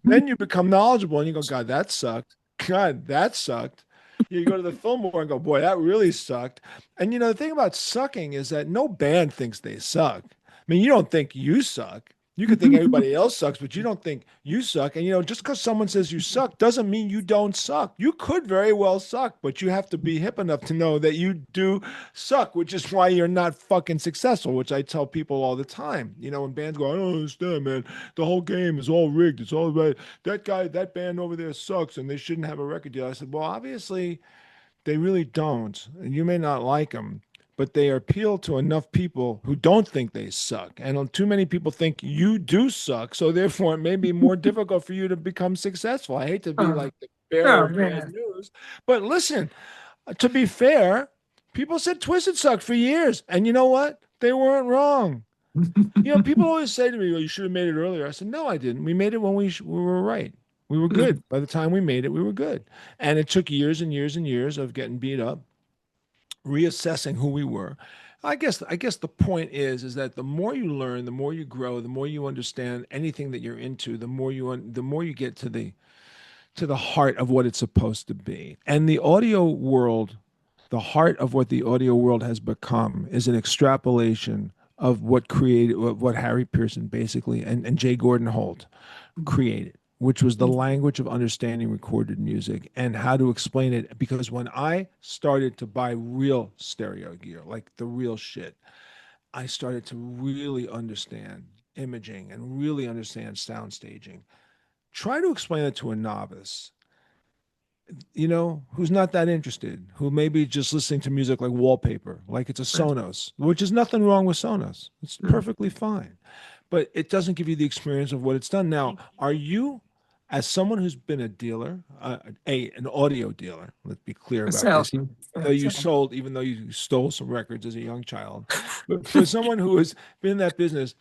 Then you become knowledgeable and you go, God, that sucked. God, that sucked. You go to the Fillmore and go, boy, that really sucked. And the thing about sucking is that no band thinks they suck. I mean, you don't think you suck. You could think everybody else sucks, but you don't think you suck. And just because someone says you suck doesn't mean you don't suck. You could very well suck, but you have to be hip enough to know that you do suck, which is why you're not fucking successful, which I tell people all the time. When bands go, I don't understand, man. The whole game is all rigged. It's all right. That band over there sucks and they shouldn't have a record deal. I said, well, obviously they really don't. And you may not like them, but they appeal to enough people who don't think they suck. And too many people think you do suck. So therefore, it may be more difficult for you to become successful. I hate to be like the bearer of bad news, but listen, to be fair, people said Twisted sucked for years. And you know what? They weren't wrong. People always say to me, well, you should have made it earlier. I said, no, I didn't. We made it when we were right. We were good. By the time we made it, we were good. And it took years and years and years of getting beat up, reassessing who we were. I guess the point is that the more you learn, the more you grow, the more you understand anything that you're into, the more you get to the heart of what it's supposed to be. And the audio world, the heart of what the audio world has become is an extrapolation of what Harry Pearson basically and Jay Gordon Holt created, which was the language of understanding recorded music and how to explain it. Because when I started to buy real stereo gear, like the real shit, I started to really understand imaging and really understand sound staging. Try to explain it to a novice, who's not that interested, who may be just listening to music like wallpaper, like it's a Sonos, which is nothing wrong with Sonos. It's perfectly fine. But it doesn't give you the experience of what it's done. Now, are you, as someone who's been a dealer, an audio dealer, let's be clear about this, even though you stole some records as a young child, but for someone who has been in that business,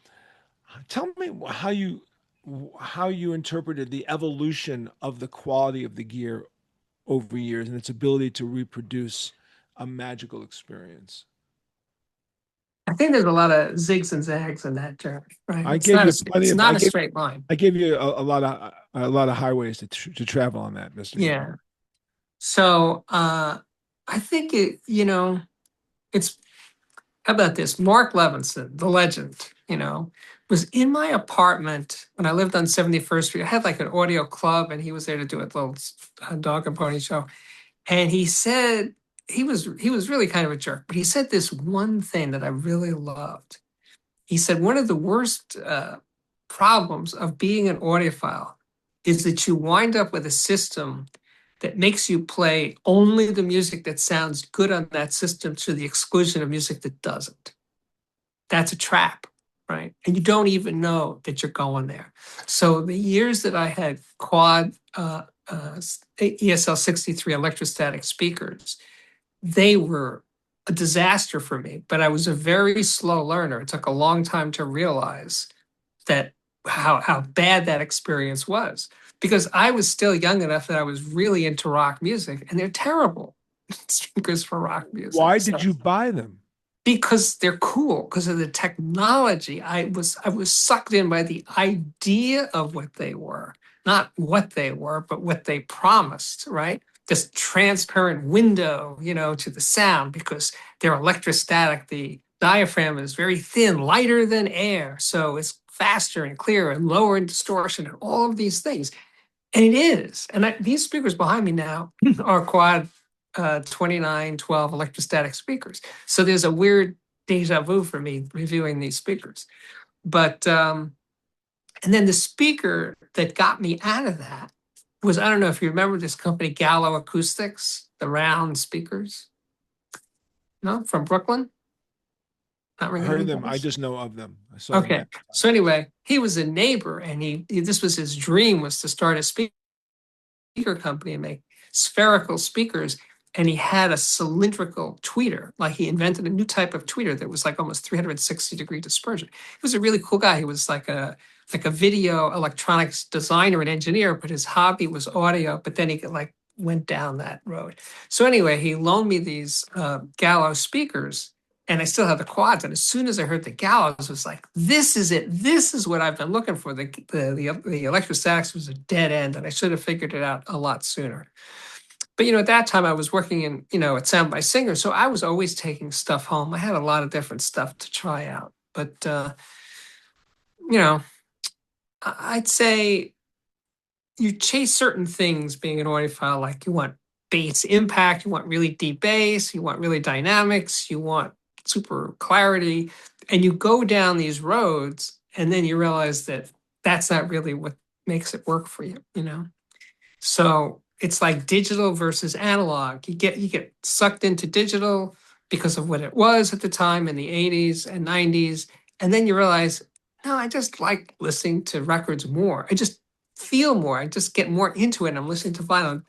tell me how you how you interpreted the evolution of the quality of the gear over years and its ability to reproduce a magical experience. I think there's a lot of zigs and zags in that journey, right? I gave you plenty It's of not a straight line. I gave you a lot of highways to travel on that, Mr. Guttenberg. Yeah. So I think it's how about this? Mark Levinson, the legend, was in my apartment when I lived on 71st Street. I had like an audio club and he was there to do a little dog and pony show. And he said he was really kind of a jerk, but he said this one thing that I really loved. He said one of the worst problems of being an audiophile is that you wind up with a system that makes you play only the music that sounds good on that system to the exclusion of music that doesn't. That's a trap, right? And you don't even know that you're going there. So the years that I had quad ESL 63 electrostatic speakers, they were a disaster for me, but I was a very slow learner. It took a long time to realize that how bad that experience was because I was still young enough that I was really into rock music and they're terrible speakers for rock music. Why So did you buy them? because they're cool, because of the technology. I was sucked in by the idea of what they were, not what they were, but what they promised, right? This transparent window, to the sound because they're electrostatic. The diaphragm is very thin, lighter than air. So it's faster and clearer and lower in distortion and all of these things. And it is. And these speakers behind me now are quad 2912 electrostatic speakers. So there's a weird deja vu for me reviewing these speakers. But, and then the speaker that got me out of that was, I don't know if you remember this company, Gallo Acoustics, the round speakers, no, from Brooklyn. Not I ringing heard any of them. I bells. just know of them. I saw them. Okay. So anyway, he was a neighbor and this was his dream was to start a speaker company and make spherical speakers. And he had a cylindrical tweeter, like he invented a new type of tweeter that was like almost 360-degree dispersion. He was a really cool guy. He was like a video electronics designer and engineer, but his hobby was audio. But then he like went down that road. So anyway, he loaned me these Gallo speakers, and I still have the quads. And as soon as I heard the Gallows, I was like, "This is it. This is what I've been looking for." The electrostatics was a dead end, and I should have figured it out a lot sooner. But at that time I was working in at Sound by Singer, so I was always taking stuff home. I had a lot of different stuff to try out, but you know, I'd say you chase certain things being an audiophile, like you want bass impact, you want really deep bass, you want really dynamics, you want super clarity, and you go down these roads, and then you realize that that's not really what makes it work for you. So it's like digital versus analog. You get sucked into digital because of what it was at the time in the 80s and 90s. And then you realize, no, I just like listening to records more. I just feel more. I just get more into it. And I'm listening to vinyl.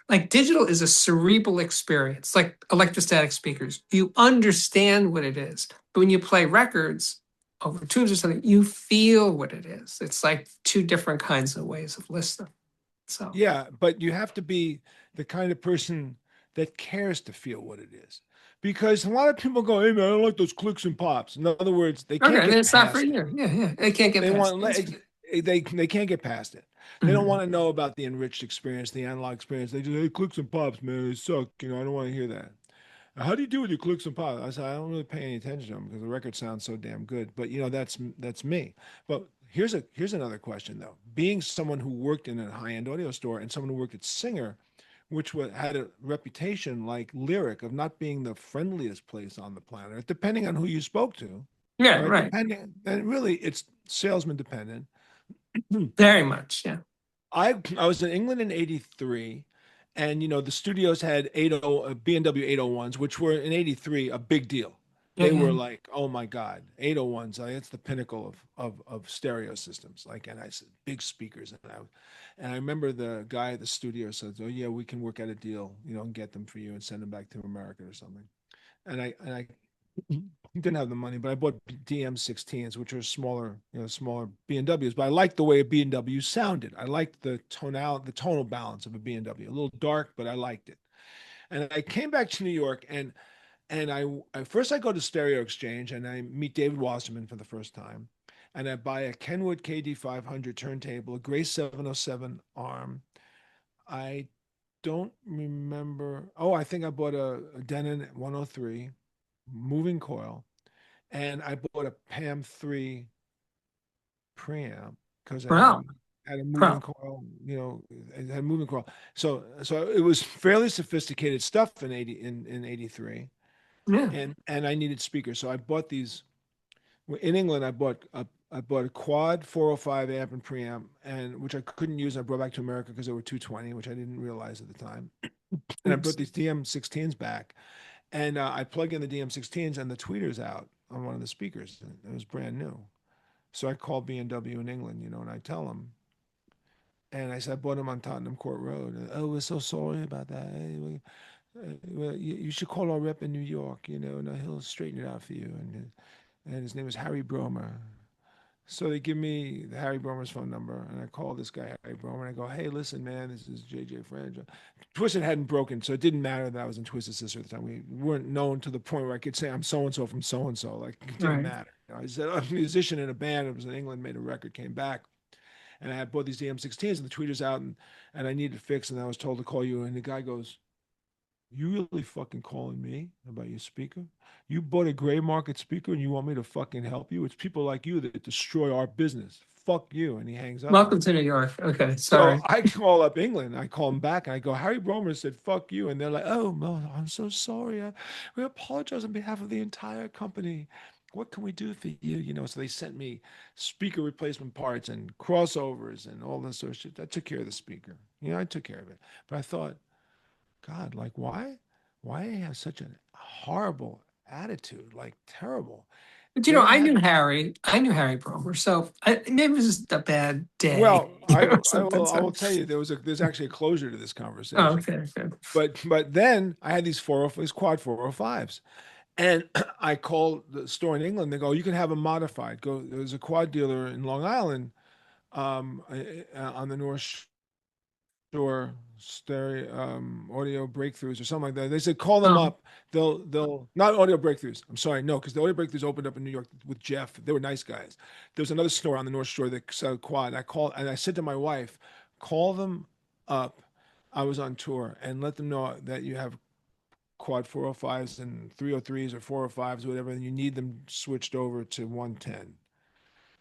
Like digital is a cerebral experience, like electrostatic speakers. You understand what it is. But when you play records over tubes or something, you feel what it is. It's like two different kinds of ways of listening. So Yeah, but you have to be the kind of person that cares to feel what it is. Because a lot of people go, "Hey man, I don't like those clicks and pops." In other words, they can't okay, then get it's not for past it. you. Yeah, yeah. I can't get They past want it. they can't get past it. They don't Mhm. want to know about the enriched experience, the analog experience. They just, "Hey, clicks and pops, man, they suck." I don't want to hear that. How do you do with your clicks and pops? I said, I don't really pay any attention to them because the record sounds so damn good. But that's me. But here's another question though. Being someone who worked in a high end audio store and someone who worked at Singer, which had a reputation like Lyric of not being the friendliest place on the planet, depending on who you spoke to, Yeah, right? right. Depending, and really it's salesman dependent. Very much. Yeah. I was in England in '83, and the studios had 80 B&W 801s, which were in '83 a big deal. Yeah, They yeah. were like, oh my God, 801s, it's the pinnacle of stereo systems. Like, and I said, big speakers. And I remember the guy at the studio said, "Oh yeah, we can work out a deal, and get them for you and send them back to America or something." And I didn't have the money, but I bought DM16s, which are smaller, smaller B&Ws. But I liked the way a B&W sounded. I liked the tonal balance of a B&W. A little dark, but I liked it. And I came back to New York, and first I go to Stereo Exchange and I meet David Wasserman for the first time, and I buy a Kenwood KD500 turntable, a Grace 707 arm. I don't remember. Oh, I think I bought a Denon 103 moving coil, and I bought a PAM 3 preamp because it Wow. had a moving Wow. coil. It had a moving coil. So it was fairly sophisticated stuff in 83, Yeah. and I needed speakers. So I bought these in England. I bought a quad 405 amp and preamp, and which I couldn't use. I brought back to America because they were 220, which I didn't realize at the time. And I brought Oops. these DM16s back, and I plug in the DM16s, and the tweeter's out on one of the speakers. It was brand new. So I called B&W in England, and I tell them, and I said I bought them on Tottenham Court Road. Oh, we're so sorry about that. Hey, well, you should call our rep in New York, and he'll straighten it out for you. And his name is Harry Bromer. So they give me the Harry Bromer's phone number, and I call this guy Harry Bromer, and I go, "Hey, listen, man, this is JJ Frange." Twisted hadn't broken, so it didn't matter that I was in Twisted Sister at the time. We weren't known to the point where I could say I'm so and so from so and so. Like it didn't Right. matter. I said I'm a musician in a band. It was in England, made a record, came back, and I had bought these DM16s, and the tweeter's out, and I needed fixed, and I was told to call you, and the guy goes, "You really fucking calling me about your speaker? You bought a gray market speaker and you want me to fucking help you? It's people like you that destroy our business. Fuck you." And he hangs up on Welcome me. to New York. Okay. So Sorry. I call up England. I call him back and I go, "Harry Bromer said, fuck you." And they're like, "Oh, Mo, I'm so sorry. We apologize on behalf of the entire company. What can we do for you?" So they sent me speaker replacement parts and crossovers and all this sort of shit. I took care of the speaker. I took care of it. But I thought, God, like why have such a horrible attitude, like terrible. But They I had knew Harry. I knew Harry Bromer. So maybe it was just a bad day, well, I or I something. will I So, will tell you there's actually a closure to this oh, conversation. okay, good. But then I had these quad 405s. And I called the store in England. They go, "You can have them modified." There's a quad dealer in Long Island, on the North Shore, stereo audio breakthroughs or something like that. They said call them Um, up. They'll not audio breakthroughs. I'm sorry, no, because the audio breakthroughs opened up in New York with Jeff. They were nice guys. There was another store on the North Shore that sold quad. And I called and I said to my wife, call them up. I was on tour and let them know that you have quad 405s and 303s or 405s, whatever, and you need them switched over to 110.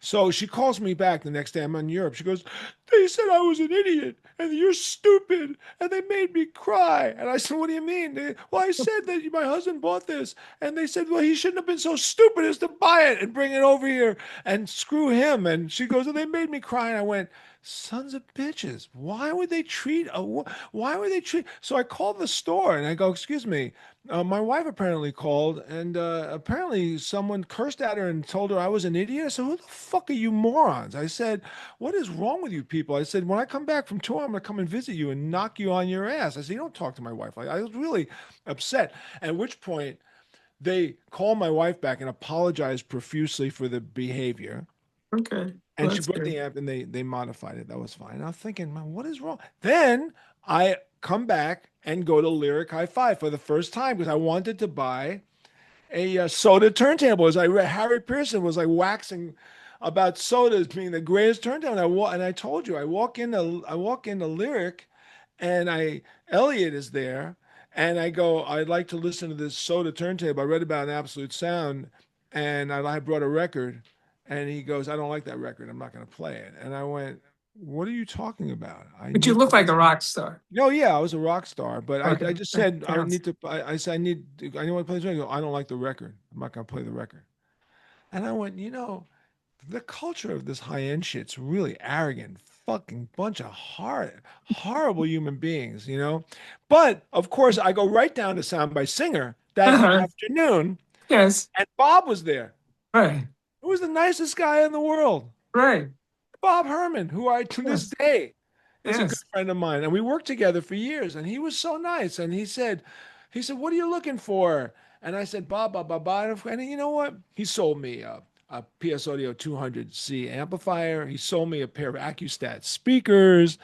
So she calls me back the next day. I'm in Europe. She goes, "They said I was an idiot and you're stupid and they made me cry." And I said, "What do you mean?" "Well, I said that my husband bought this and they said, well, he shouldn't have been so stupid as to buy it and bring it over here and screw him." And she goes, "Oh, they made me cry." And I went, "Sons of bitches. Why would they treat?" So I called the store and I go, "Excuse me, my wife apparently called, and apparently someone cursed at her and told her I was an idiot." I said, "Who the fuck are you morons?" I said, "What is wrong with you people?" I said, "When I come back from tour, I'm going to come and visit you and knock you on your ass." I said, "You don't talk to my wife like that." I was really upset. At which point, they called my wife back and apologized profusely for the behavior. okay. Well, And she that's brought good. the amp and they modified it. That was fine. I was thinking, man, what is wrong? Then I come back and go to Lyric Hi-Fi for the first time because I wanted to buy a soda turntable. As I read, Harry Pearson was like waxing about sodas being the greatest turntable. And I told you, I walk into Lyric, and Elliot is there, and I go, "I'd like to listen to this soda turntable. I read about an Absolute Sound, and I brought a record." And he goes, "I don't like that record. I'm not going to play it." And I went, "What are you talking about? I But you need to look like a listen." rock star. No, yeah, I was a rock star, but Okay, I just that said I counts. need to. I said I want to play this record. He goes, "I don't like the record. I'm not going to play the record." And I went, the culture of this high end shit's really arrogant, fucking bunch of horrible human beings. But of course, I go right down to Sound by Singer that Uh-huh. afternoon, Yes. and Bob was there. Right. He was the nicest guy in the world. Right. Bob Herman, who I to this Yes. day is a good Yes. friend of mine, and we worked together for years. And he was so nice. And he said, "What are you looking for?" And I said, Bob. And you know what? He sold me a PS Audio 200C amplifier. He sold me a pair of Accustat speakers.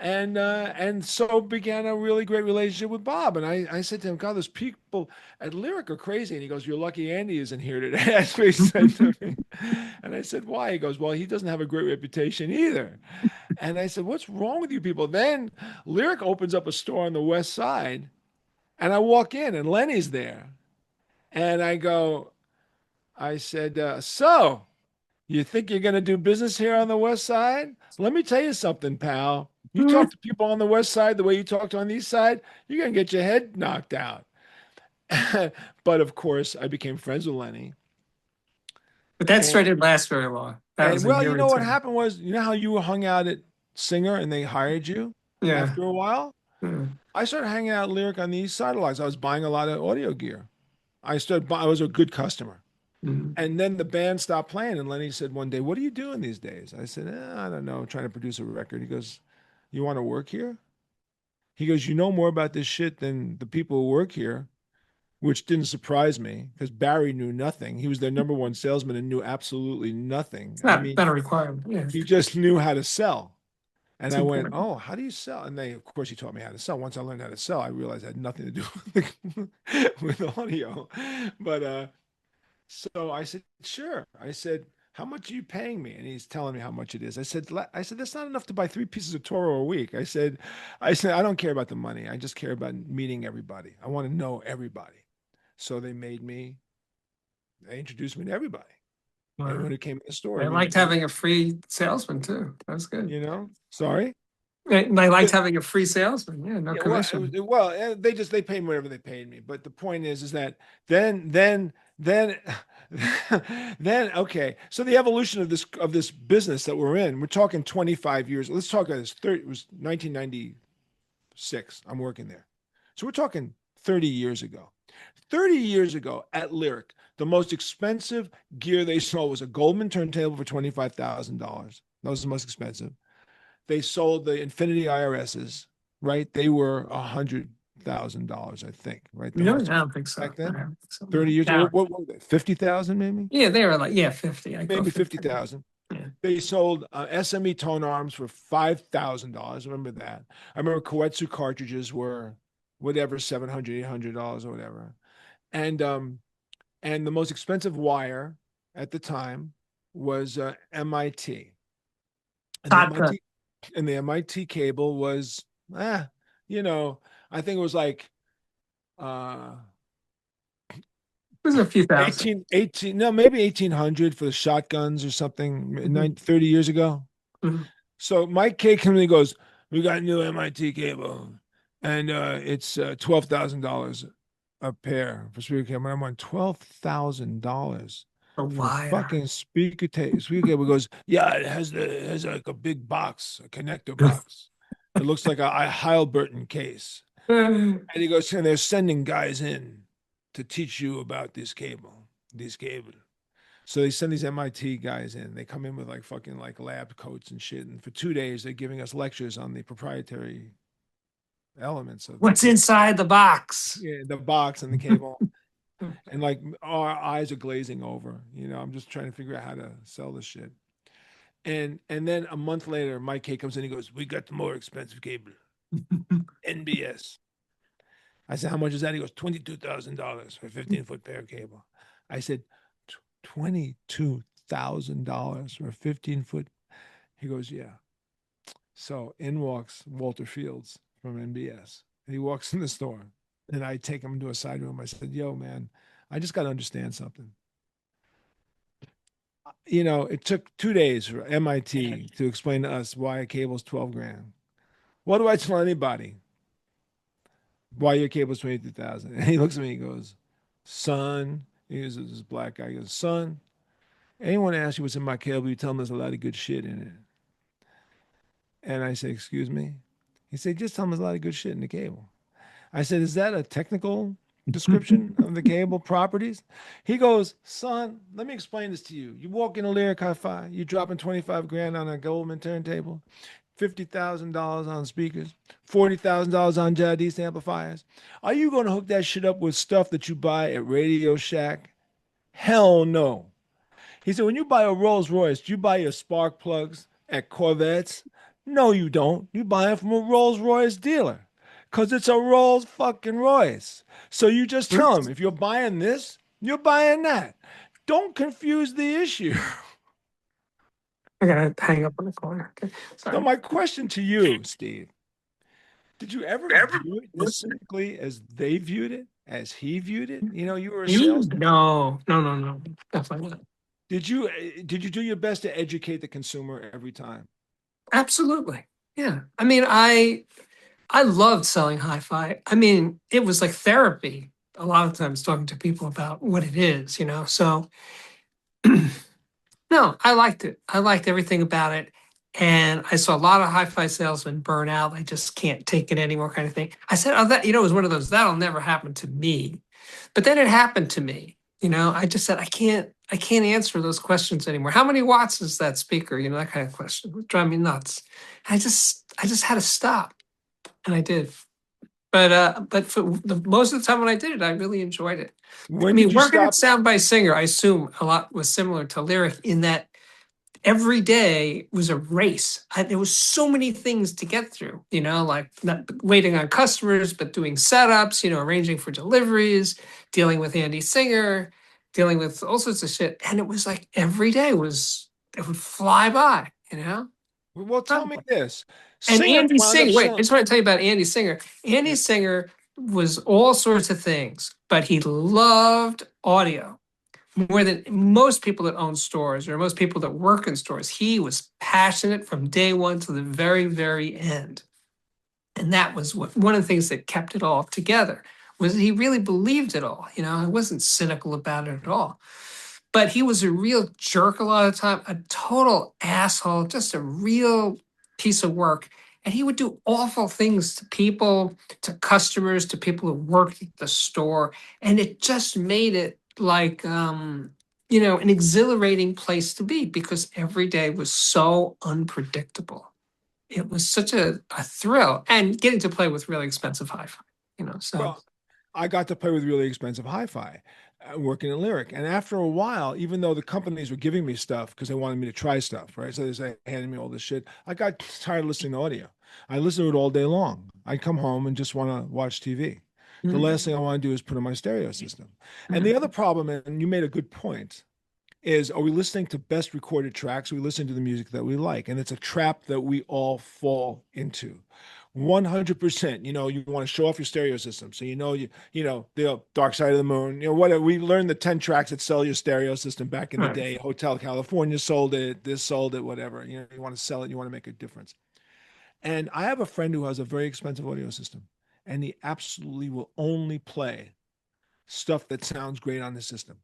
And so began a really great relationship with Bob. And I said to him, God, those people at Lyric are crazy. And he goes, you're lucky Andy isn't here today. That's what he said to me. And I said, why? He goes, well, he doesn't have a great reputation either. And I said, what's wrong with you people? Then Lyric opens up a store on the West Side, and I walk in, and Lenny's there. And I said, so you think you're going to do business here on the West Side? Let me tell you something, pal. You talk to people on the West Side the way you talk to on the East Side, you're going to get your head knocked out. But of course, I became friends with Lenny. But that And, story didn't last very long. That was and a well, year you or know what two. happened was, you know how you hung out at Singer and they hired you Yeah. after a while? Yeah. I started hanging out at Lyric on the East Side a lot. I was buying a lot of audio gear. I was a good customer. Mhm. And then the band stopped playing. And Lenny said one day, what are you doing these days? I said, I don't know, I'm trying to produce a record. He goes, you want to work here? He goes, you know more about this shit than the people who work here, which didn't surprise me because Barry knew nothing. He was their number one salesman and knew absolutely nothing. It's I not mean, a requirement. Yeah. he just knew how to sell. And It's I went, important. oh, how do you sell? And they, of course, he taught me how to sell. Once I learned how to sell, I realized it had nothing to do with audio. But so I said, sure. I said, how much are you paying me? And he's telling me how much it is. I said, that's not enough to buy 3 pieces of Toro a week. I said, I don't care about the money. I just care about meeting everybody. I want to know everybody. So they introduced me to everybody. Wow. Everyone who came in the store. I liked having a free salesman too. That was good. Sorry. And I liked having a free salesman. Yeah, no Yeah, well, commission. they paid me whatever they paid me. But the point is that then then okay. So the evolution of this business that we're in, we're talking 25 years. Let's talk about this. 30, it was 1996. I'm working there, so we're talking 30 years ago. 30 years ago at Lyric, the most expensive gear they sold was a Goldman turntable for $25,000. That was the most expensive. They sold the Infinity IRSs, right? They were $100,000, I think, right? The No, I most don't think so. back I then, don't think so. 30 years ago. Yeah. What were they? 50,000 maybe? Yeah, they were like, yeah, 50. I go Maybe 50. 50,000. Yeah. They sold SME tone arms for $5,000. Remember that. I remember Koetsu cartridges were whatever, $700, $800 or whatever. And the most expensive wire at the time was MIT. And the Hot cut. MIT and the MIT cable was, you know, I think it was like uh It was a few thousand. 18, no, maybe 1800 for the shotguns or something, Mhm. 30 years ago. Mhm. So Mike K comes and he goes, we got a new MIT cable, and it's $12,000 a pair for speaker cable. And I'm on $12,000 A for a wire. fucking speaker cable. He goes, yeah, it has like a big box, a connector box. It looks like a Heilburton case. And he goes, and they're sending guys in to teach you about these cable. So they send these MIT guys in. They come in with like fucking like lab coats and shit. And for 2 days, they're giving us lectures on the proprietary elements of the What's cable, inside the box? yeah, the box and the cable. And like our eyes are glazing over. I'm just trying to figure out how to sell this shit. And then a month later, Mike K comes in. He goes, "We got the more expensive cable, NBS." I said, "How much is that?" He goes, $22,000 for a 15-foot pair of cable. I said, $22,000 for a 15-foot. He goes, "Yeah." So in walks Walter Fields from NBS. And he walks in the store, and I take him into a side room. I said, "Yo, man, I just got to understand something. It took 2 days for MIT to explain to us why a cable's 12 grand. What do I tell anybody? Why your cable's 22,000?" And he looks at me, he goes, "Son," he was this black guy, he goes, "Son, anyone asks you what's in my cable, you tell them there's a lot of good shit in it." And I said, "Excuse me?" He said, "Just tell them there's a lot of good shit in the cable." I said, "Is that a technical description of the cable properties?" He goes, "Son, let me explain this to you. You walk in a Lyric Hi-Fi, you're dropping 25 grand on a Goldman turntable. $50,000 on speakers, $40,000 on Jadis amplifiers. Are you going to hook that shit up with stuff that you buy at Radio Shack? Hell no. He said, when you buy a Rolls Royce, do you buy your spark plugs at Corvettes? No, you don't. You buy it from a Rolls Royce dealer because it's a Rolls fucking Royce. So you just tell him, if you're buying this, you're buying that. Don't confuse the issue. I gotta hang up on the corner. Okay. So Sorry. my question to you, Steve, did you ever view it as cynically as they viewed it, as he viewed it? You know, you were a You? salesman. No, no, no, no. Definitely not. Did you do your best to educate the consumer every time? Absolutely. Yeah. I mean, I loved selling hi-fi. I mean, it was like therapy a lot of times talking to people about what it is, you know. So no, I liked it. I liked everything about it. And I saw a lot of hi-fi salesmen burn out. I just can't take it anymore, kind of thing. I said, oh, that, it was one of those, that'll never happen to me. But then it happened to me. I just said, I can't answer those questions anymore. How many watts is that speaker? That kind of question would drive me nuts. I just had to stop. And I did. But for most of the time when I did it, I really enjoyed it. I When did mean, you working at stop? Sound by Singer, I assume a lot was similar to Lyric in that every day was a race. There was so many things to get through, like not waiting on customers, but doing setups, arranging for deliveries, dealing with Andy Singer, dealing with all sorts of shit. And it was like every day it would fly by. Well, tell me this. And Singer Andy wound up Singer, wait, I selling. just want to tell you about Andy Singer. Andy Yeah. Singer was all sorts of things, but he loved audio more than most people that own stores or most people that work in stores. He was passionate from day one to the very, very end. And that was one of the things that kept it all together was that he really believed it all. He wasn't cynical about it at all. But he was a real jerk a lot of the time, a total asshole, just a real piece of work. And he would do awful things to people, to customers, to people who worked at the store. And it just made it like, an exhilarating place to be because every day was so unpredictable. It was such a thrill and getting to play with really expensive hi-fi. So Well, I got to play with really expensive hi-fi, working in Lyric. And after a while, even though the companies were giving me stuff because they wanted me to try stuff, right? So they handed me all this shit. I got tired of listening to audio. I listened to it all day long. I'd come home and just want to watch TV. The last thing I want to do is put in my stereo system. And the other problem, and you made a good point, is are we listening to best recorded tracks? Are we listening to the music that we like? And it's a trap that we all fall into. 100%. You want to show off your stereo system. So the Dark Side of the Moon, whatever. We learned the 10 tracks that sell your stereo system back in the right. day. Hotel California sold it, this sold it, whatever. You want to sell it, you want to make a difference. And I have a friend who has a very expensive audio system, and he absolutely will only play stuff that sounds great on the system.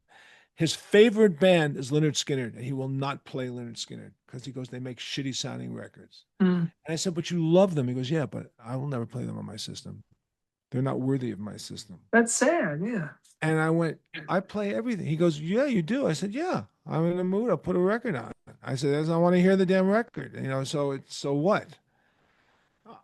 His favorite band is Lynyrd Skynyrd, and he will not play Lynyrd Skynyrd because he goes, they make shitty sounding records. Mm. And I said, but you love them. He goes, yeah, but I will never play them on my system. They're not worthy of my system. That's sad. Yeah. And I went, I play everything. He goes, yeah, you do. I said, yeah, I'm in the mood. I'll put a record on. I said, I want to hear the damn record. So what?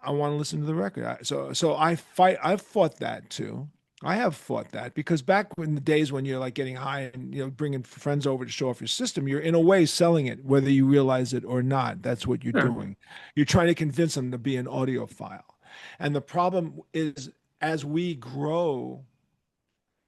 I want to listen to the record. So I've fought that too. I have fought that because back in the days when you're like getting high and bringing friends over to show off your system, you're in a way selling it, whether you realize it or not. That's what you're Sure. doing. You're trying to convince them to be an audiophile. And the problem is, as we grow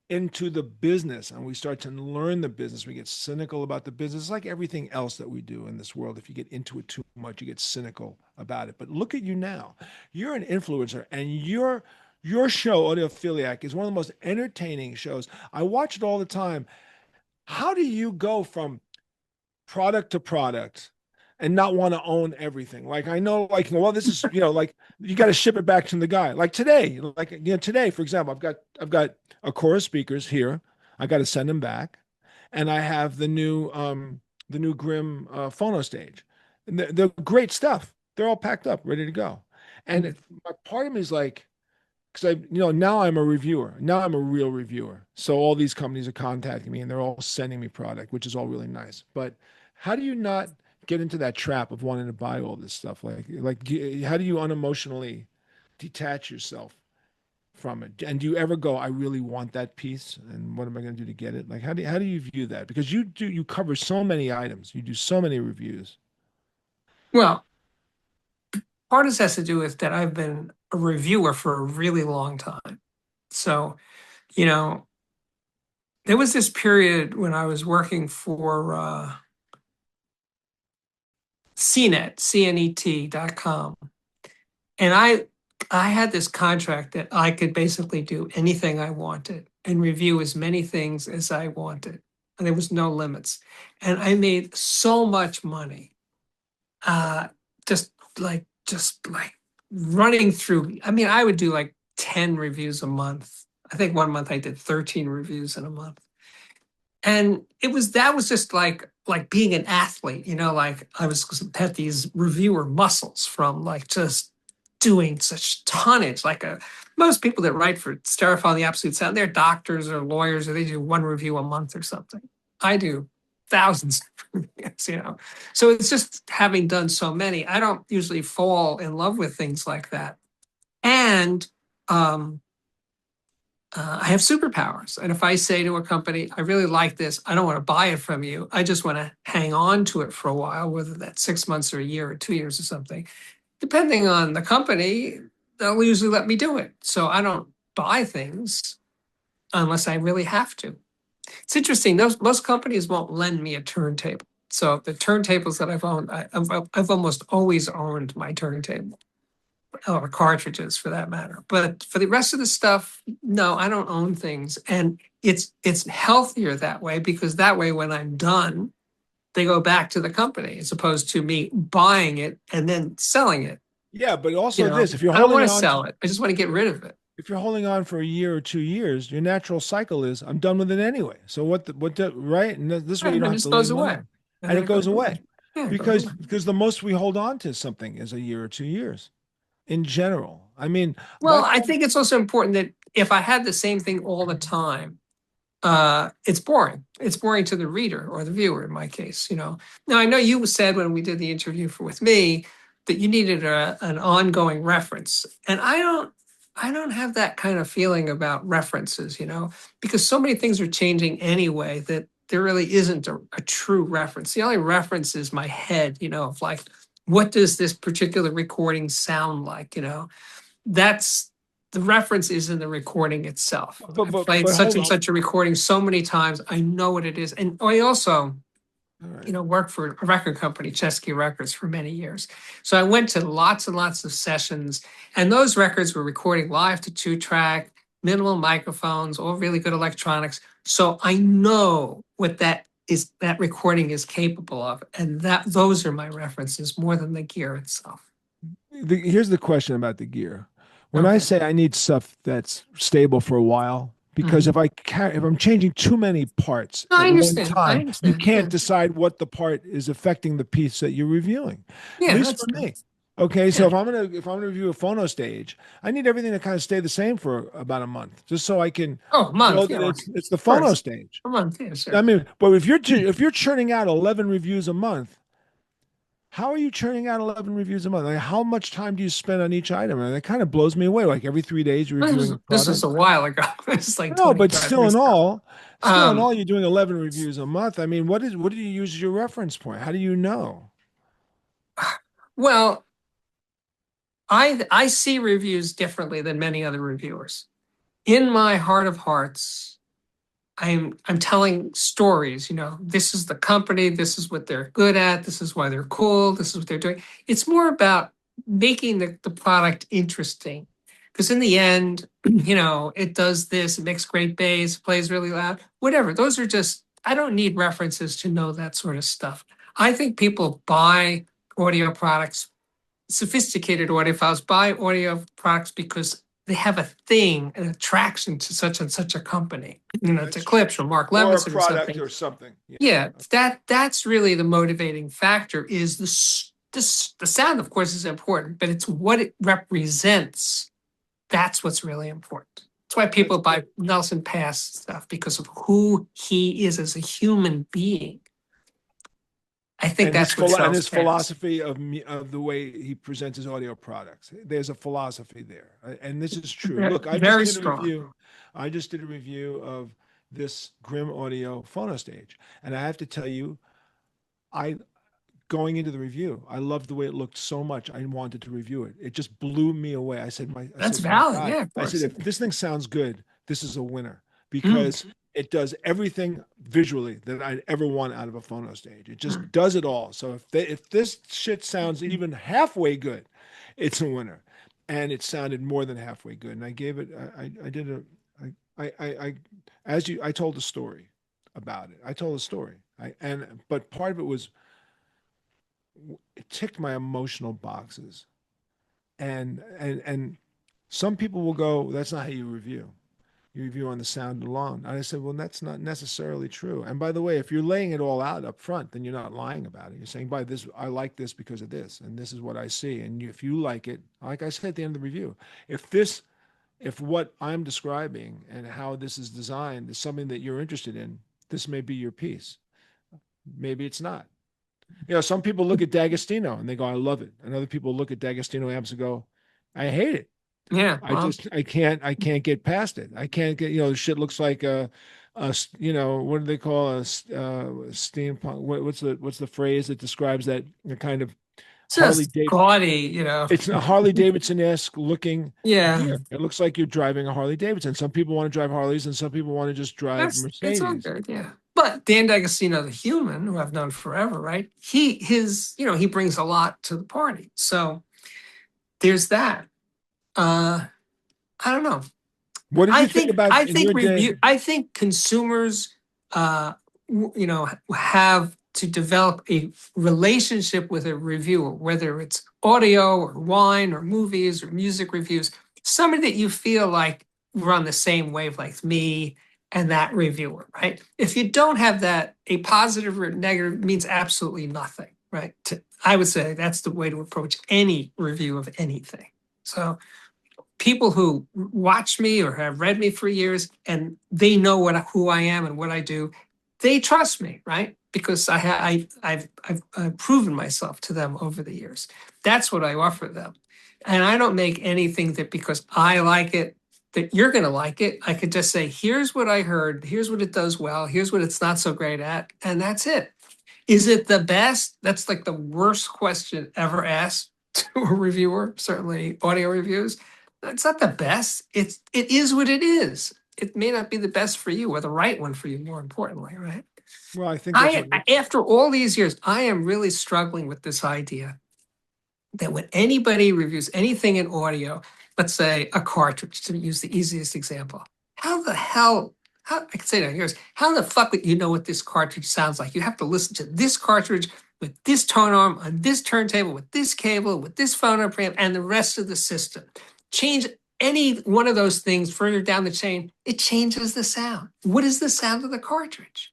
into the business and we start to learn the business, we get cynical about the business. It's like everything else that we do in this world. If you get into it too much, you get cynical about it. But look at you now. You're an influencer, and your show, Audiophiliac, is one of the most entertaining shows. I watch it all the time. How do you go from product to product and not want to own everything? Like, I know, like, well, this is, like, you got to ship it back to the guy. Like today, today, for example, I've got a chorus speakers here. I got to send them back. And I have the new Grimm phono stage. And they're great stuff. They're all packed up, ready to go. And my part of me is like, because now I'm a reviewer. Now I'm a real reviewer. So all these companies are contacting me and they're all sending me product, which is all really nice. But how do you not get into that trap of wanting to buy all this stuff? How do you unemotionally detach yourself from it? And do you ever go, I really want that piece, and what am I going to do to get it? Like, how do you view that? Because you cover so many items, you do so many reviews. Well, part of this has to do with that I've been a reviewer for a really long time. So, you know, there was this period when I was working for CNET, CNET.com. And I had this contract that I could basically do anything I wanted and review as many things as I wanted. And there was no limits. And I made so much money. Uh just like running through. I mean, I would do like 10 reviews a month. I think one month I did 13 reviews in a month. And that was just like being an athlete, like I had these reviewer muscles from like just doing such tonnage. Most people that write for Stereophile and the Absolute Sound, they're doctors or lawyers, or they do one review a month or something. I do thousands of reviews. So it's just having done so many, I don't usually fall in love with things like that. And um, I have superpowers. And if I say to a company, I really like this, I don't want to buy it from you. I just want to hang on to it for a while, whether that's 6 months or a year or 2 years or something. Depending on the company, they'll usually let me do it. So I don't buy things unless I really have to. It's interesting. Most companies won't lend me a turntable. So the turntables that I've owned, I've almost always owned my turntable, or cartridges for that matter. But for the rest of the stuff, no, I don't own things. And it's healthier that way, because that way when I'm done, they go back to the company as opposed to me buying it and then selling it. Yeah, but also this, if you're I don't want holding to on sell it. I just want to get rid of it. if you're holding on for a year or 2 years, your natural cycle is I'm done with it anyway. So right? And this way you And don't it have to just leave goes them away. on. And And then it it goes goes away. away. Yeah, it goes Because away. because the most we hold on to something is a year or 2 years in general. I mean, my Well, I think it's also important that if I had the same thing all the time, it's boring. It's boring to the reader or the viewer in my case. Now, I know you said when we did the interview with me that you needed an ongoing reference. And I don't have that kind of feeling about references, because so many things are changing anyway that there really isn't a true reference. The only reference is my head, of like, what does this particular recording sound like? That's the reference is in the recording itself. but I've but played but such hold and on. such a recording so many times. I know what it is. And I also, All right. worked for a record company, Chesky Records, for many years. So I went to lots and lots of sessions, and those records were recording live to 2-track, minimal microphones, all really good electronics. So I know what that recording is capable of. And those are my references more than the gear itself. Here's the question about the gear. When I Okay. say I need stuff that's stable for a while, because Mhm. if I'm changing too many parts No, I at one understand. I time, you understand. can't Yeah. decide what the part is affecting the piece that you're reviewing. At Yeah, least that's for true. me. Okay, so Yeah. if I'm gonna review a phono stage, I need everything to kind of stay the same for about a month, just so I can Oh, a know month. that Yeah, well, it's the of phono course. stage. A month. Yeah, I sure. mean, but if you're churning out 11 reviews a month, how are you churning out 11 reviews a month? Like, how much time do you spend on each item? And it kind of blows me away. Like every 3 days you're This reviewing was a this was product. a while ago. It's like No, but 25 years ago. still in all, Um, you're doing 11 reviews a month. I mean, what do you use as your reference point? How do you know? well, I see reviews differently than many other reviewers. In my heart of hearts, I'm telling stories. This is the company, this is what they're good at, this is why they're cool, this is what they're doing. It's more about making the product interesting. Because in the end, it does this, it makes great bass, plays really loud, whatever. Those are just, I don't need references to know that sort of stuff. I think people buy audio products, sophisticated audiophiles buy audio products because they have a thing, an attraction to such and such a company, to That's true. Clips or Mark Or a Levinson or product something. or something. Yeah. Yeah, that's really the motivating factor. Is the sound, of course, is important, but it's what it represents. That's what's really important. That's why That's people buy good. Nelson Pass stuff, because of who he is as a human being. I think that's what And sells his fans. philosophy of the way he presents his audio products. There's a philosophy there, and this is true. Look, Very strong. I just did a review of this Grim Audio phono stage, and I have to tell you, I going into the review, I loved the way it looked so much. I wanted to review it. It just blew me away. I That's said, my valid. God, Yeah, of I said, course. if this thing sounds good, this is a winner Mm. because it does everything visually that I'd ever want out of a phono stage. It just Mm. does it all. So if this shit sounds even halfway good, it's a winner. And it sounded more than halfway good. And I gave it, I did a, I, as you, I told a story about it. I told a story. But part of it was, it ticked my emotional boxes. And some people will go, that's not how you review. You review on the sound alone. And I said, well, that's not necessarily true. And by the way, if you're laying it all out up front, then you're not lying about it. You're saying, by this, I like this because of this, and this is what I see. And if you like it, like I said at the end of the review, if what I'm describing and how this is designed is something that you're interested in, this may be your piece. Maybe it's not. Some people look at D'Agostino and they go, I love it. And other people look at D'Agostino amps and go, I hate it. Yeah. Well, I can't get past it. I can't get, the shit looks like what do they call steampunk? What's the phrase that describes that kind of Harley just Davidson? gaudy. It's a Harley Davidson-esque looking Yeah. gear. It looks like you're driving a Harley Davidson. Some people want to drive Harleys and some people want to just drive It's all Mercedes. good, yeah. But Dan D'Agostino, the human, who I've known forever, right? He brings a lot to the party. So there's that. Uh, I don't know. What did you think about in your day? I think consumers, have to develop a relationship with a reviewer, whether it's audio or wine or movies or music reviews, somebody that you feel like we're on the same wavelength, me and that reviewer, right? If you don't have that, a positive or negative means absolutely nothing, right? I would say that's the way to approach any review of anything. So people who watch me or have read me for years and they know who I am and what I do, they trust me, right? Because I've proven myself to them over the years. That's what I offer them, and I don't make anything that because I like it that you're going to like it. I could just say, here's what I heard, here's what it does well, here's what it's not so great at, and that's it. Is it the best? That's like the worst question ever asked to a reviewer, certainly audio reviews. It's not the best. It is what it is. It may not be the best for you or the right one for you, more importantly, right? Well, I think that's what After all these years, I am really struggling with this idea that when anybody reviews anything in audio, let's say a cartridge, to use the easiest example, how the hell, how I can say that here's how the fuck would you know what this cartridge sounds like? You have to listen to this cartridge with this tone arm on this turntable, with this cable, with this phono preamp, and the rest of the system. Change any one of those things further down the chain, it changes the sound. What is the sound of the cartridge?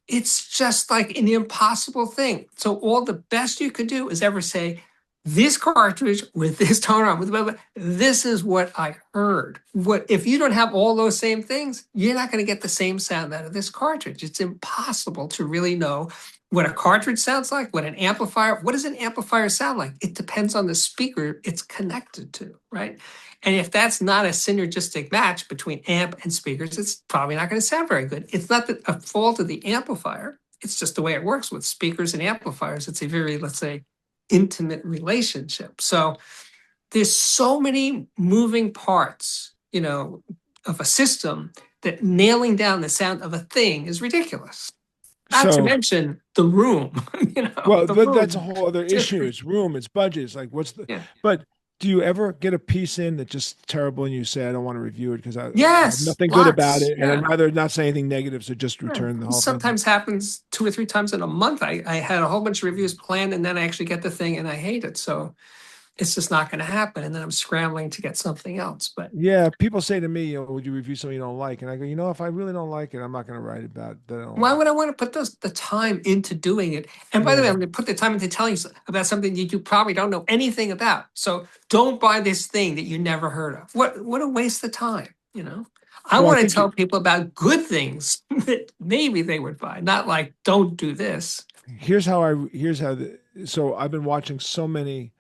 It's just like an impossible thing. So all the best you could do is ever say, this cartridge with this tone arm, with blah, blah, this is what I heard. What if you don't have all those same things, you're not going to get the same sound out of this cartridge. It's impossible to really know what a cartridge sounds like, what does an amplifier sound like? It depends on the speaker it's connected to, right? And if that's not a synergistic match between amp and speakers, it's probably not going to sound very good. It's not a fault of the amplifier. It's just the way it works with speakers and amplifiers. It's a very, let's say, intimate relationship. So there's so many moving parts, of a system that nailing down the sound of a thing is ridiculous. Not to so. mention the room, Well, the that's a room. whole other issue. It's room, it's budget. It's like, Yeah. but do you ever get a piece in that's just terrible and you say, I don't want to review it because I have Yes, nothing good about lots. it and Yeah. I'd rather not say anything negative, so just Yeah. return the whole thing? Sometimes happens 2 or 3 times in a month. I had a whole bunch of reviews planned and then I actually get the thing and I hate it. So it's just not going to happen. And then I'm scrambling to get something else. But Yeah, people say to me, would you review something you don't like? And I go, if I really don't like it, I'm not going to write about that I don't why like. would I want to put the time into doing it? And by the way, Yeah. I'm going to put the time into telling you about something that you probably don't know anything about. So don't buy this thing that you never heard of. What a waste of time, I Well, I want to think tell people about good things that maybe they would buy, not like don't do this. here's how so I've been watching so many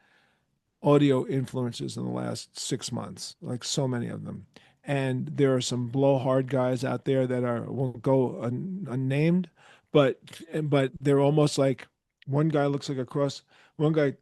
audio influencers in the last 6 months, like so many of them. And there are some blowhard guys out there that are won't go unnamed, but but they're almost like one guy looks like a cross. One guy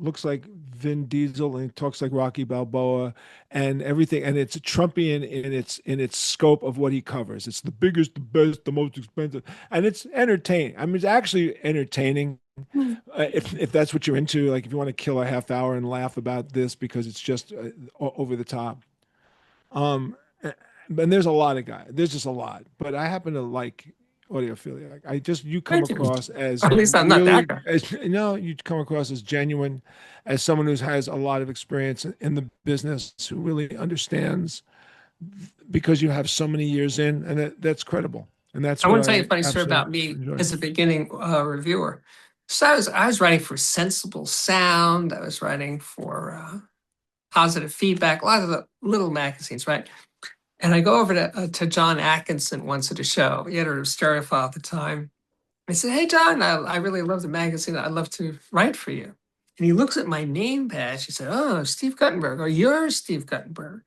looks like Vin Diesel and he talks like Rocky Balboa and everything. And it's Trumpian in its scope of what he covers. It's the biggest, the best, the most expensive, and it's entertaining. I mean, it's actually entertaining Mm. if that's what you're into. Like if you want to kill a half hour and laugh about this because it's just over the top. Um, and there's a lot of guys. There's just a lot, but I happen to like audiophilia. Like I just you come Thank you. across as At least I'm not that really guy. as you come across as genuine, as someone who has a lot of experience in the business, who really understands because you have so many years in, and that's credible, and that's I what want to tell you a I funny story absolutely about me enjoy. as a beginning reviewer. So I was writing for Sensible Sound. I was writing for Positive Feedback, a lot of the little magazines, right? And I go over to John Atkinson once at a show. He editor of Stereophile at the time. I said, "Hey, John, I really love the magazine. I'd love to write for you." And he looks at my name badge. He said, "Oh, Steve Guttenberg, or you're Steve Guttenberg."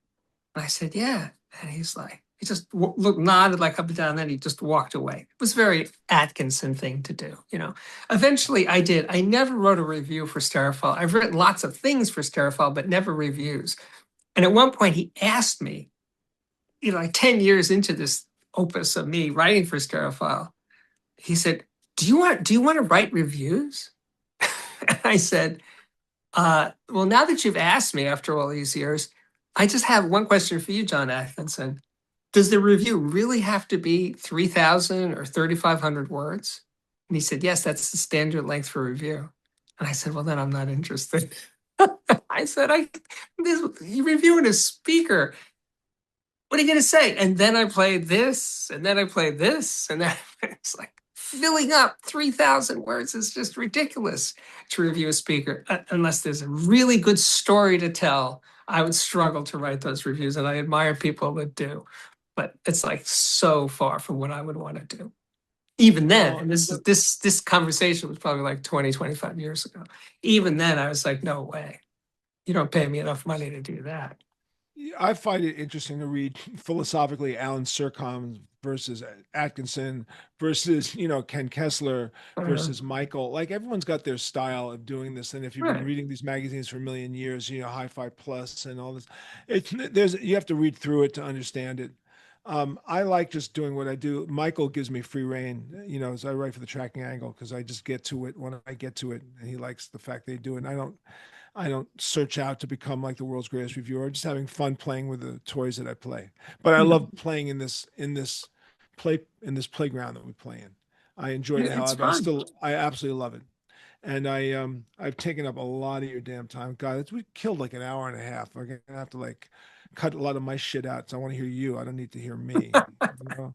And I said, "Yeah." And he's like, he just looked, nodded like up and down, and then he just walked away. It was a very Atkinson thing to do, you know. Eventually I did. I never wrote a review for Stereophile. I've written lots of things for Stereophile, but never reviews. And at one point he asked me, you know, like 10 years into this opus of me writing for Stereophile, he said, do you want to write reviews?" And I said, well, now that you've asked me after all these years, I just have one question for you, John Atkinson. Does the review really have to be 3,000 or 3,500 words? And he said, yes, that's the standard length for review. And I said, well, then I'm not interested. I said, you're reviewing a speaker. What are you going to say? And then I played this, and then I played this, and then it's like filling up 3,000 words is just ridiculous to review a speaker. Unless there's a really good story to tell, I would struggle to write those reviews, and I admire people that do. But it's like so far from what I would want to do. Even then, Well, and this conversation was probably like 20, 25 years ago. Even then, I was like, no way. You don't pay me enough money to do that. I find it interesting to read philosophically Alan Sircom versus Atkinson versus, Ken Kessler Uh, versus Michael. Like everyone's got their style of doing this. And if you've been right. reading these magazines for a million years, Hi-Fi Plus and all this, you have to read through it to understand it. I like just doing what I do. Michael gives me free reign, as I write for the Tracking Angle because I just get to it when I get to it, and he likes the fact they do it. And I don't search out to become like the world's greatest reviewer. I'm just having fun playing with the toys that I play. But I love playing in this playground that we play in. I enjoy the hell It's out of it. fun. I absolutely love it. And I've taken up a lot of your damn time. God, we killed like an hour and a half. I'm gonna have to like cut a lot of my shit out. So I want to hear you. I don't need to hear me. You know?